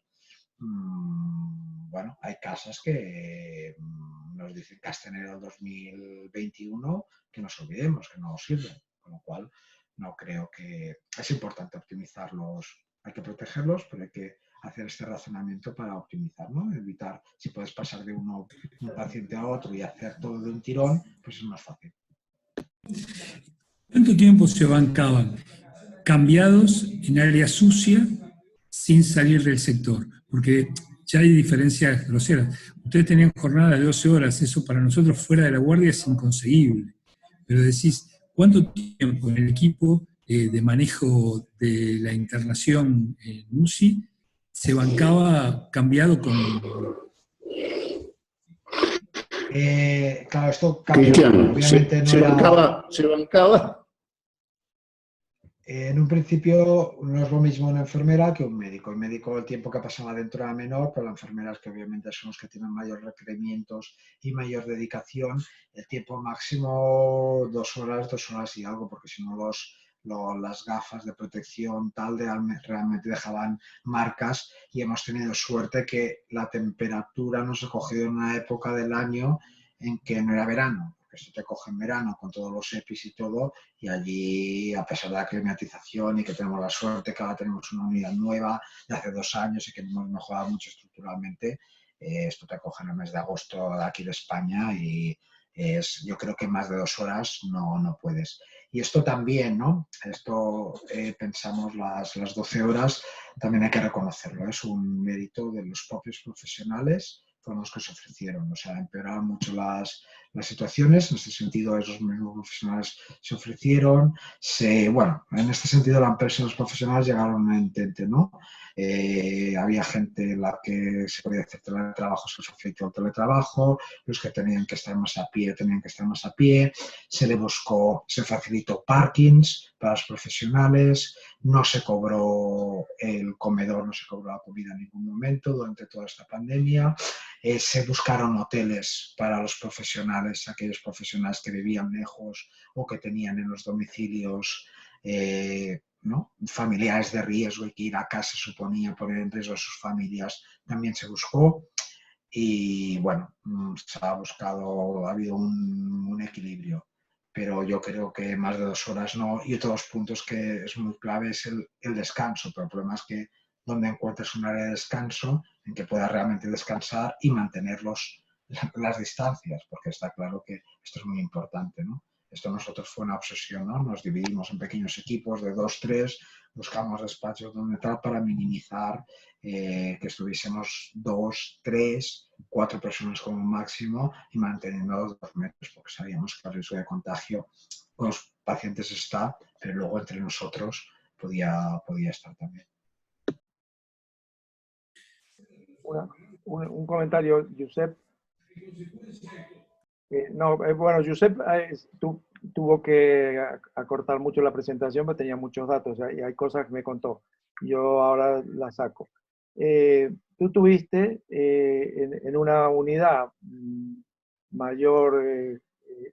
bueno, hay casas que nos dicen que hasta enero del 2021 que nos olvidemos, que no nos sirven. Con lo cual, no creo que... Es importante optimizarlos, hay que protegerlos, pero hay que hacer este razonamiento para optimizar, ¿no? Evitar, si puedes pasar de un paciente a otro y hacer todo de un tirón, pues es más fácil. ¿Cuánto tiempo se bancaban cambiados en área sucia sin salir del sector? Porque ya hay diferencias groseras. Ustedes tenían jornada de 12 horas, eso para nosotros fuera de la guardia es inconseguible. Pero decís, ¿cuánto tiempo en el equipo de manejo de la internación en UCI se bancaba cambiado con... Claro, esto cambió. Cristiano, Obviamente se bancaba. En un principio no es lo mismo una enfermera que un médico. El médico, el tiempo que pasaba dentro era menor, pero las enfermeras, que obviamente son los que tienen mayor requerimientos y mayor dedicación, el tiempo máximo 2 horas y algo, porque si no las gafas de protección tal realmente dejaban marcas, y hemos tenido suerte que la temperatura nos ha cogido en una época del año en que no era verano, porque si te coge en verano con todos los EPIs y todo, y allí, a pesar de la climatización y que tenemos la suerte que ahora tenemos una unidad nueva de hace 2 años y que hemos mejorado mucho estructuralmente, esto te coge en el mes de agosto de aquí de España y yo creo que más de 2 horas no puedes. Y esto también, ¿no? Esto pensamos las 12 horas, también hay que reconocerlo, es un mérito de los propios profesionales, fueron los que se ofrecieron, o sea, empeoraron mucho las situaciones, en este sentido esos mismos profesionales se ofrecieron, bueno, en este sentido la empresa y los profesionales llegaron a un entente, ¿no? Había gente en la que se podía hacer teletrabajo, se les ofreció el teletrabajo, los que tenían que estar más a pie tenían que estar más a pie, se facilitó parkings para los profesionales, no se cobró el comedor, no se cobró la comida en ningún momento durante toda esta pandemia. Se buscaron hoteles para los profesionales, aquellos profesionales que vivían lejos o que tenían en los domicilios ¿no?, familiares de riesgo y que ir a casa suponía poner en riesgo a sus familias, también se buscó. Y bueno, se ha buscado, ha habido un equilibrio, pero yo creo que más de 2 horas no. Y otros puntos que es muy clave es el descanso, pero el problema es que donde encuentres un área de descanso en que puedas realmente descansar y mantener las distancias, porque está claro que esto es muy importante, ¿no? Esto nosotros fue una obsesión, ¿no? Nos dividimos en pequeños equipos de 2, 3, buscamos despachos donde tal para minimizar que estuviésemos 2, 3, 4 personas como máximo y manteniendo los 2 metros, porque sabíamos que el riesgo de contagio con los pacientes está, pero luego entre nosotros podía estar también. Un comentario, Josep. Bueno, Josep tuvo que acortar mucho la presentación, pero tenía muchos datos y hay cosas que me contó. Yo ahora las saco. Tú tuviste en una unidad mayor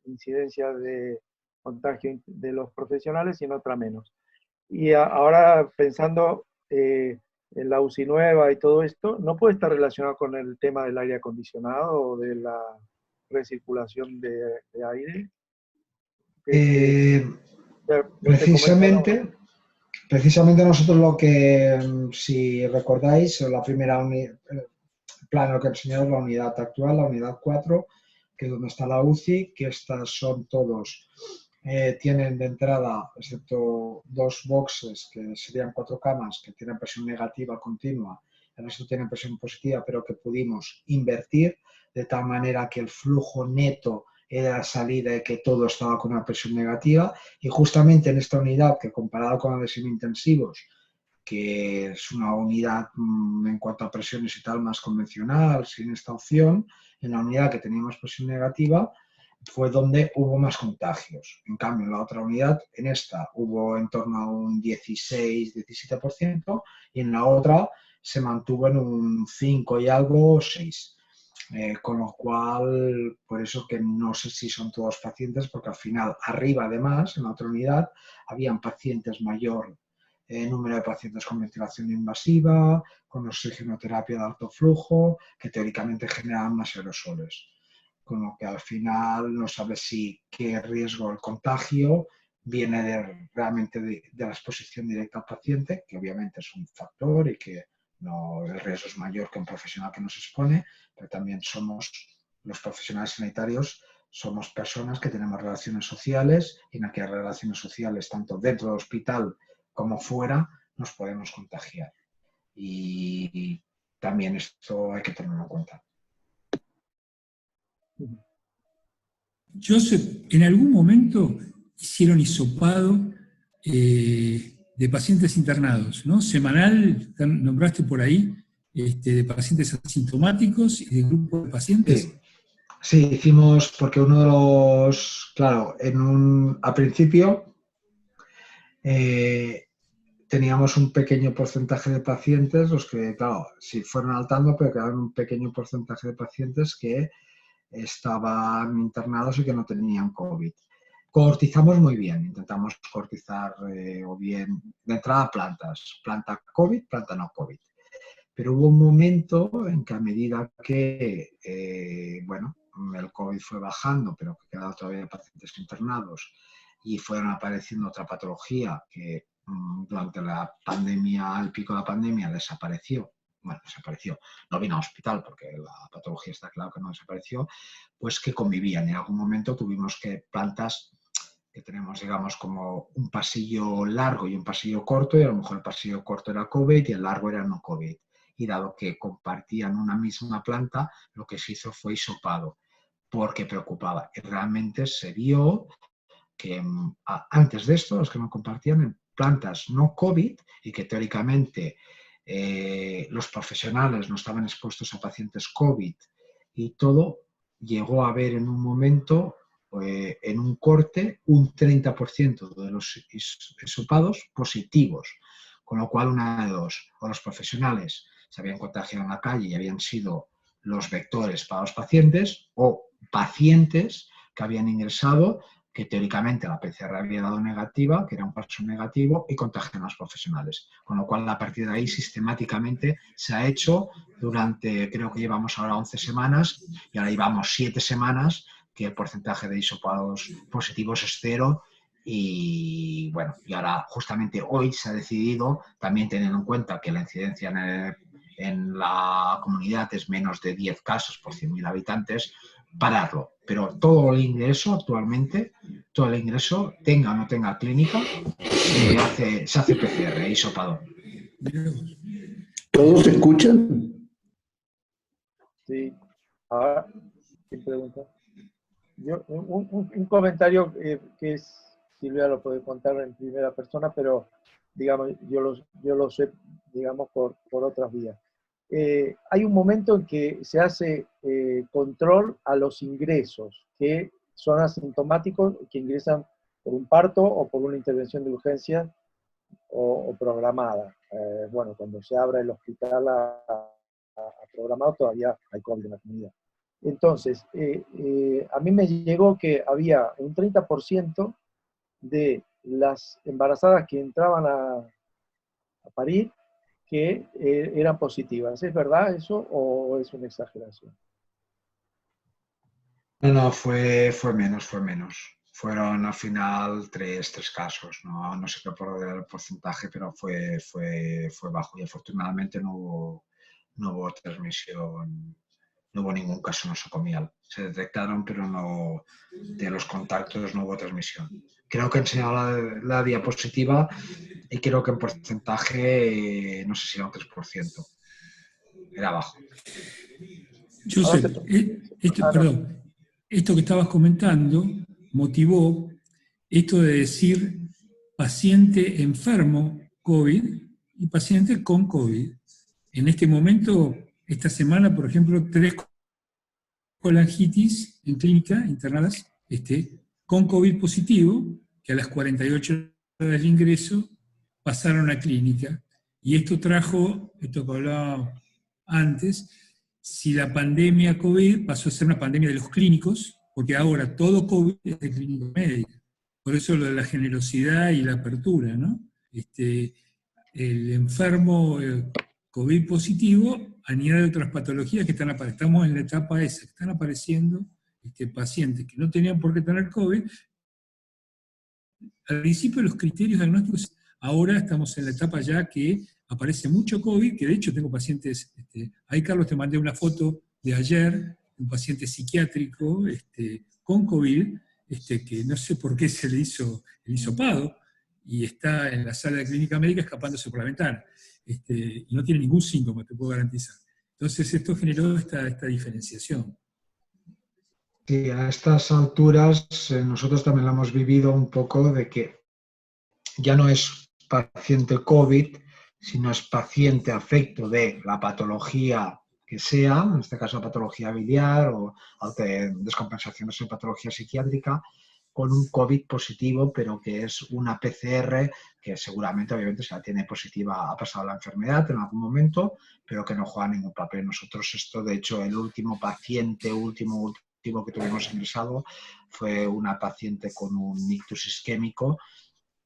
incidencia de contagio de los profesionales y en otra menos. Y ahora pensando en la UCI nueva y todo esto, ¿no puede estar relacionado con el tema del aire acondicionado o de la recirculación de aire? Precisamente nosotros lo que, si recordáis, la primera plano lo que enseñamos, la unidad actual, la unidad 4, que es donde está la UCI, que estas son todos, tienen de entrada, excepto 2 boxes, que serían 4 camas, que tienen presión negativa continua, el resto tienen presión positiva, pero que pudimos invertir, de tal manera que el flujo neto era la salida y que todo estaba con una presión negativa, y justamente en esta unidad, que comparado con la de semi-intensivos, que es una unidad en cuanto a presiones y tal más convencional, sin esta opción, en la unidad que teníamos presión negativa, fue donde hubo más contagios. En cambio, en la otra unidad, en esta, hubo en torno a un 16-17%, y en la otra se mantuvo en un 5 y algo, 6%. Con lo cual, por eso que no sé si son todos pacientes, porque al final, arriba además, en la otra unidad, habían pacientes mayor número de pacientes con ventilación invasiva, con oxigenoterapia de alto flujo, que teóricamente generaban más aerosoles. Con lo que al final no sabes si qué riesgo el contagio viene realmente de la exposición directa al paciente, que obviamente es un factor y que no, el riesgo es mayor que un profesional que nos expone, pero también somos los profesionales sanitarios, somos personas que tenemos relaciones sociales, y en aquellas relaciones sociales, tanto dentro del hospital como fuera, nos podemos contagiar. Y también esto hay que tenerlo en cuenta. Joseph, ¿en algún momento hicieron hisopado de pacientes internados, ¿no? Semanal, nombraste por ahí, de pacientes asintomáticos y de grupo de pacientes? Sí. Sí, hicimos, porque uno de los, claro, al principio teníamos un pequeño porcentaje de pacientes, los que, claro, sí fueron altando, pero quedaron un pequeño porcentaje de pacientes que estaban internados y que no tenían COVID. Cohortizamos muy bien, intentamos cohortizar o bien de entrada plantas, planta COVID, planta no COVID. Pero hubo un momento en que a medida que, bueno, el COVID fue bajando, pero que quedaban todavía pacientes internados y fueron apareciendo otra patología que durante la pandemia, al pico de la pandemia, desapareció. Bueno, desapareció, no vino a hospital porque la patología está claro que no desapareció, pues que convivían. En algún momento tuvimos que plantas que tenemos, digamos, como un pasillo largo y un pasillo corto, y a lo mejor el pasillo corto era COVID y el largo era no COVID. Y dado que compartían una misma planta, lo que se hizo fue hisopado, porque preocupaba. Y realmente se vio que antes de esto, los que no compartían en plantas no COVID, y que teóricamente los profesionales no estaban expuestos a pacientes COVID y todo, llegó a haber en un momento, en un corte, un 30% de los hisopados positivos. Con lo cual, una de dos, o los profesionales se habían contagiado en la calle y habían sido los vectores para los pacientes, o pacientes que habían ingresado, que teóricamente la PCR había dado negativa, que era un falso negativo, y contagian a los profesionales. Con lo cual, a partir de ahí, sistemáticamente se ha hecho durante, creo que llevamos ahora 11 semanas, y ahora llevamos 7 semanas, que el porcentaje de hisopados positivos es 0, y bueno, y ahora justamente hoy se ha decidido, también teniendo en cuenta que la incidencia en la comunidad es menos de 10 casos por 100.000 habitantes, pararlo. Pero todo el ingreso actualmente, todo el ingreso, tenga o no tenga clínica, se hace PCR, hisopado. ¿Todos se escuchan? Sí. Ahora, ¿quién pregunta? Un comentario que es, Silvia lo puede contar en primera persona, pero digamos, yo lo sé, digamos, por otras vías. Hay un momento en que se hace control a los ingresos, que son asintomáticos, que ingresan por un parto o por una intervención de urgencia o programada. Bueno, cuando se abre el hospital a programado, todavía hay COVID en la comunidad. Entonces, a mí me llegó que había un 30% de las embarazadas que entraban a parir que eran positivas. ¿Es verdad eso o es una exageración? No, fue menos. Fueron al final tres casos. No sé qué por el porcentaje, pero fue bajo y afortunadamente no hubo transmisión, no hubo ningún caso nosocomial. Se detectaron, pero no, de los contactos no hubo transmisión. Creo que enseñaba la diapositiva y creo que en porcentaje, no sé si era un 3%. Era bajo. Joseph, esto que estabas comentando motivó esto de decir paciente enfermo COVID y paciente con COVID. En este momento, esta semana, por ejemplo, 3 colangitis en clínica internadas con COVID positivo, que a las 48 horas del ingreso pasaron a clínica. Y esto trajo, esto que hablaba antes, si la pandemia COVID pasó a ser una pandemia de los clínicos, porque ahora todo COVID es de clínica médica. Por eso lo de la generosidad y la apertura, ¿no? El enfermo COVID positivo añade otras patologías que estamos en la etapa esa, que están apareciendo pacientes que no tenían por qué tener COVID. Al principio los criterios diagnósticos, ahora estamos en la etapa ya que aparece mucho COVID, que de hecho tengo pacientes, ahí Carlos te mandé una foto de ayer, un paciente psiquiátrico con COVID, que no sé por qué se le hizo el hisopado, y está en la sala de clínica médica escapándose por la ventana, y no tiene ningún síntoma, te puedo garantizar. Entonces esto generó esta diferenciación. Sí, a estas alturas nosotros también lo hemos vivido un poco de que ya no es paciente COVID, sino es paciente afecto de la patología que sea, en este caso patología biliar o descompensaciones en patología psiquiátrica, con un COVID positivo, pero que es una PCR que seguramente, obviamente, si la tiene positiva, ha pasado la enfermedad en algún momento, pero que no juega ningún papel. Nosotros esto, de hecho, el último paciente, último que tuvimos ingresado fue una paciente con un ictus isquémico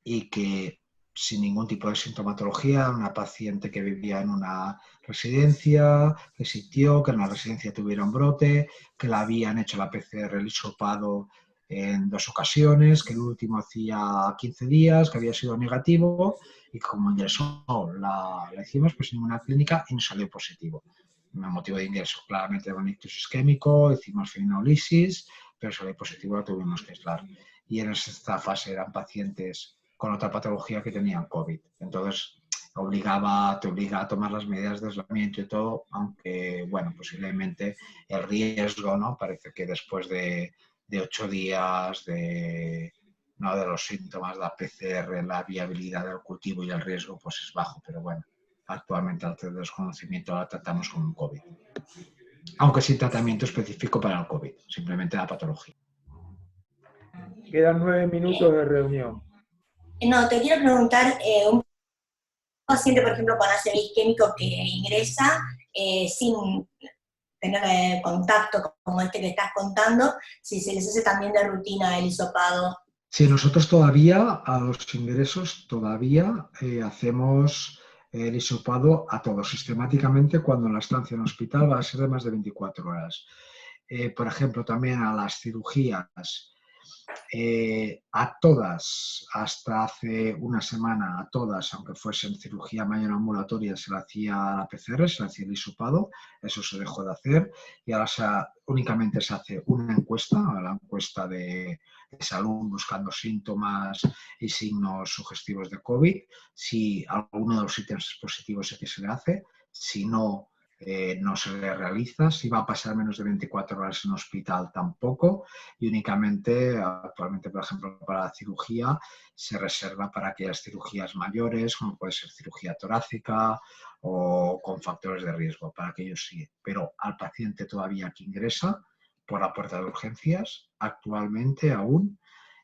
y que sin ningún tipo de sintomatología, una paciente que vivía en una residencia, que sintió que en la residencia tuviera un brote, que la habían hecho la PCR, el hisopado en 2 ocasiones, que el último hacía 15 días, que había sido negativo y como ingresó la hicimos pues en una clínica y no salió positivo. Un motivo de ingreso, claramente era un ictus isquémico, hicimos fibrinolisis, pero salió positivo, lo tuvimos que aislar. Y en esta fase eran pacientes con otra patología que tenían COVID. Entonces, te obliga a tomar las medidas de aislamiento y todo, aunque, bueno, posiblemente el riesgo, ¿no? Parece que después de 8 días de los síntomas de la PCR, la viabilidad del cultivo y el riesgo, pues es bajo, pero bueno, actualmente al desconocimiento la tratamos como un COVID. Aunque sin tratamiento específico para el COVID, simplemente la patología. Quedan 9 minutos de reunión. No, te quiero preguntar, un paciente, por ejemplo, con ácido isquémico que ingresa sin tener contacto como este que estás contando, si se les hace también de rutina el hisopado. Sí, nosotros todavía, a los ingresos, todavía hacemos el hisopado a todos, sistemáticamente, cuando la estancia en el hospital va a ser de más de 24 horas. Por ejemplo, también a las cirugías, a todas, hasta hace una semana, a todas, aunque fuesen cirugía mayor ambulatoria, se le hacía la PCR, se le hacía el hisopado, eso se dejó de hacer, y ahora únicamente se hace una encuesta, la encuesta de salud buscando síntomas y signos sugestivos de COVID. Si alguno de los ítems es positivo, sí que se le hace, si no, no se le realiza. Si va a pasar menos de 24 horas en hospital, tampoco. Y únicamente, actualmente, por ejemplo, para la cirugía, se reserva para aquellas cirugías mayores, como puede ser cirugía torácica o con factores de riesgo, para aquellos sí. Pero al paciente todavía que ingresa por la puerta de urgencias, actualmente aún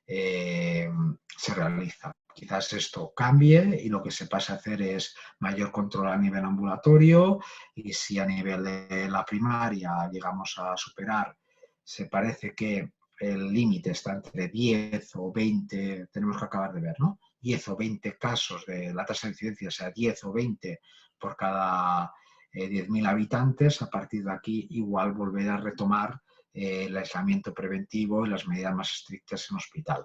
se realiza. Quizás esto cambie y lo que se pase a hacer es mayor control a nivel ambulatorio, y si a nivel de la primaria llegamos a superar, se parece que el límite está entre 10 o 20, tenemos que acabar de ver, ¿no? 10 o 20 casos de la tasa de incidencia, sea 10 o 20 por cada 10.000 habitantes, a partir de aquí igual volver a retomar el aislamiento preventivo y las medidas más estrictas en hospital.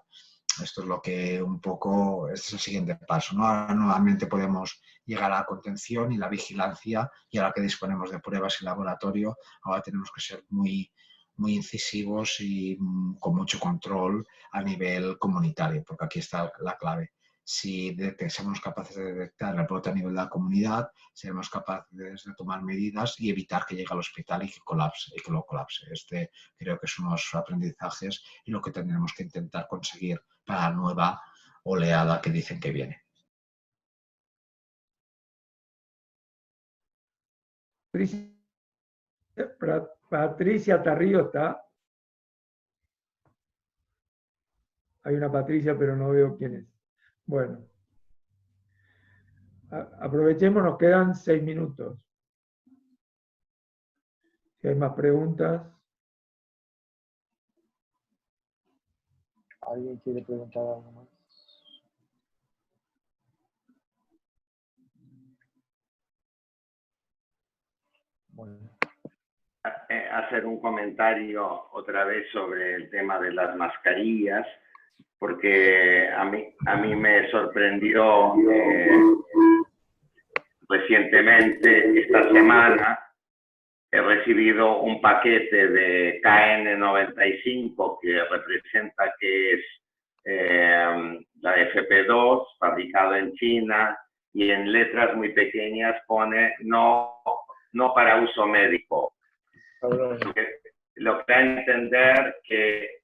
Esto es lo que un poco, este es el siguiente paso, ¿no? Ahora nuevamente podemos llegar a la contención y la vigilancia, y ahora que disponemos de pruebas y laboratorio, ahora tenemos que ser muy incisivos y con mucho control a nivel comunitario, porque aquí está la clave. Si somos capaces de detectar el brote a nivel de la comunidad, seremos capaces de tomar medidas y evitar que llegue al hospital y que colapse, y que lo colapse. Este creo que son unos aprendizajes y lo que tendremos que intentar conseguir para la nueva oleada que dicen que viene. Patricia Tarrío está. Hay una Patricia, pero no veo quién es. Bueno. Aprovechemos, nos quedan 6 minutos. Si hay más preguntas. ¿Alguien quiere preguntar algo más? Bueno. Hacer un comentario otra vez sobre el tema de las mascarillas, porque a mí me sorprendió recientemente, esta semana, he recibido un paquete de KN95 que representa que es la FP2, fabricado en China, y en letras muy pequeñas pone no para uso médico. Lo que da a entender que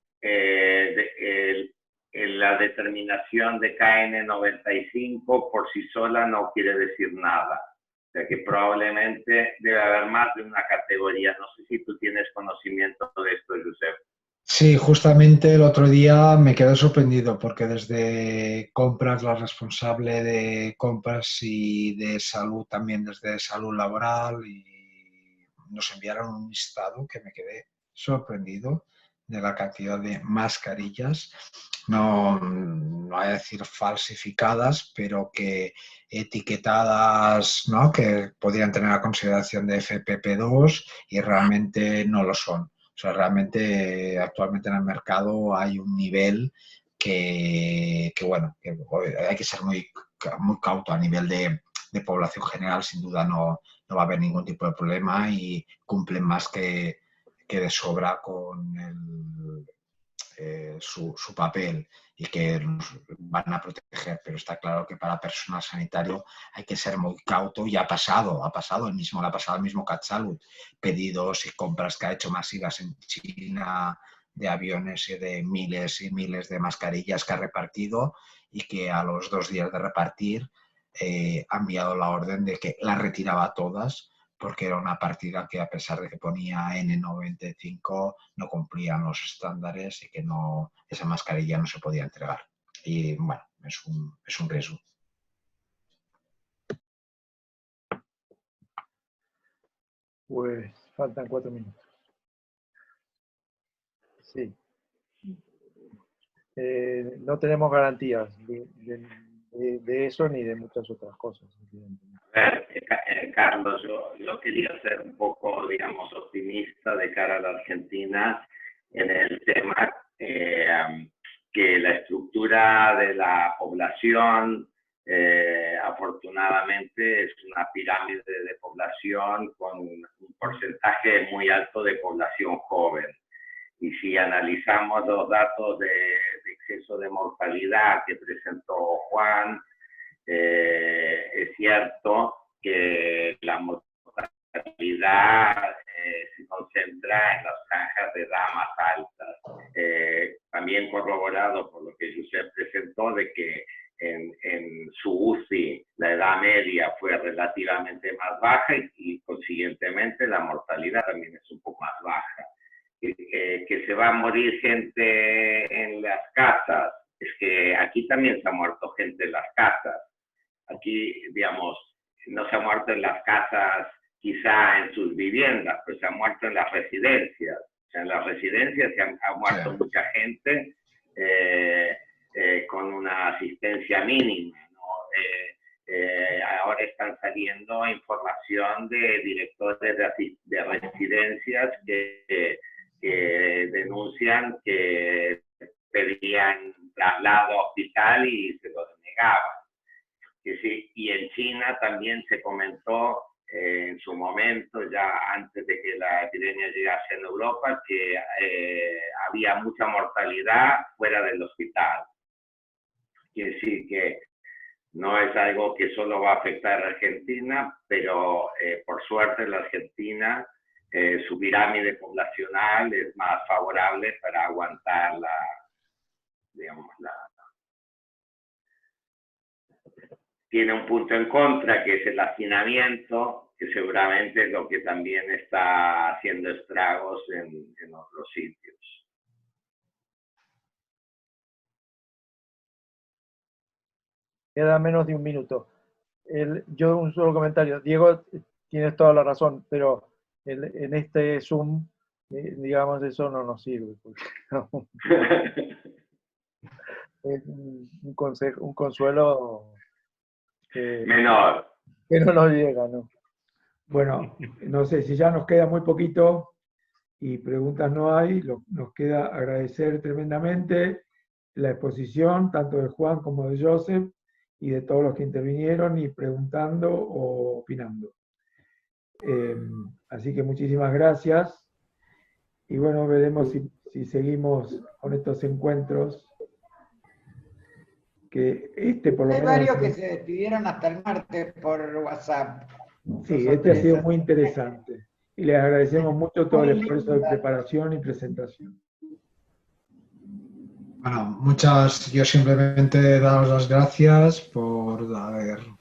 la determinación de KN95 por sí sola no quiere decir nada. O sea que probablemente debe haber más de una categoría. No sé si tú tienes conocimiento de esto, Josep. Sí, justamente el otro día me quedé sorprendido porque desde compras, la responsable de compras y de salud, también desde salud laboral, y nos enviaron un listado que me quedé sorprendido de la cantidad de mascarillas, no voy a decir falsificadas, pero que etiquetadas, ¿no?, que podrían tener la consideración de FPP2 y realmente no lo son. O sea, realmente actualmente en el mercado hay un nivel que bueno, que hay que ser muy cauto a nivel de población general. Sin duda no va a haber ningún tipo de problema y cumplen más que de sobra con su papel, y que nos van a proteger, pero está claro que para personal sanitario hay que ser muy cauto, y ha pasado el mismo CatSalud, pedidos y compras que ha hecho masivas en China de aviones y de miles y miles de mascarillas que ha repartido, y que a los 2 días de repartir ha enviado la orden de que las retiraba todas, porque era una partida que, a pesar de que ponía N95, no cumplían los estándares y que esa mascarilla no se podía entregar. Y bueno, es un riesgo. Pues faltan 4 minutos. Sí. No tenemos garantías de eso ni de muchas otras cosas. Carlos, yo quería ser un poco, digamos, optimista de cara a la Argentina en el tema que la estructura de la población, afortunadamente, es una pirámide de población con un porcentaje muy alto de población joven. Y si analizamos los datos de exceso de mortalidad que presentó Juan, es cierto que la mortalidad se concentra en las franjas de edad más altas. También corroborado por lo que Josep presentó, de que en su UCI la edad media fue relativamente más baja y consiguientemente la mortalidad también es un poco más baja. Que se va a morir gente en en las casas, es que aquí también se ha muerto gente en las casas. Aquí, digamos, no se ha muerto en las casas quizá en sus viviendas, pero se ha muerto en las residencias. O sea, en las residencias se ha muerto mucha gente con una asistencia mínima, ¿no? Ahora están saliendo información de directores de residencias que denuncian que pedían traslado a hospital y se lo denegaban. Que sí, y en China también se comentó en su momento, ya antes de que la epidemia llegase en Europa, que había mucha mortalidad fuera del hospital. Quiere decir que no es algo que solo va a afectar a Argentina, pero por suerte la Argentina, su pirámide poblacional es más favorable para aguantar tiene un punto en contra, que es el hacinamiento, que seguramente es lo que también está haciendo estragos en otros sitios. Queda menos de un minuto. Yo un solo comentario. Diego, tienes toda la razón, pero en este Zoom, digamos, eso no nos sirve. Es un consuelo menor. Que no nos llega, ¿no? Bueno, no sé, si ya nos queda muy poquito y preguntas no hay, nos queda agradecer tremendamente la exposición, tanto de Juan como de Joseph, y de todos los que intervinieron y preguntando o opinando. Así que muchísimas gracias. Y bueno, veremos si seguimos con estos encuentros. Que por lo Hay menos... varios que se despidieron hasta el martes por WhatsApp. Sí, este ha sido muy interesante. Y les agradecemos mucho todo el esfuerzo de preparación y presentación. Bueno, yo simplemente daros las gracias por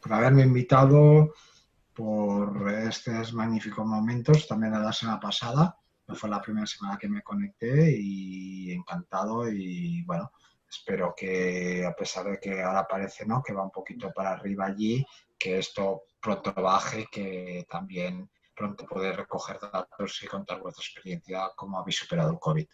haberme invitado, por estos magníficos momentos, también la semana pasada, no fue la primera semana que me conecté y encantado y bueno, espero que a pesar de que ahora parece ¿no? que va un poquito para arriba allí, que esto pronto baje, que también pronto poder recoger datos y contar vuestra experiencia, cómo habéis superado el COVID.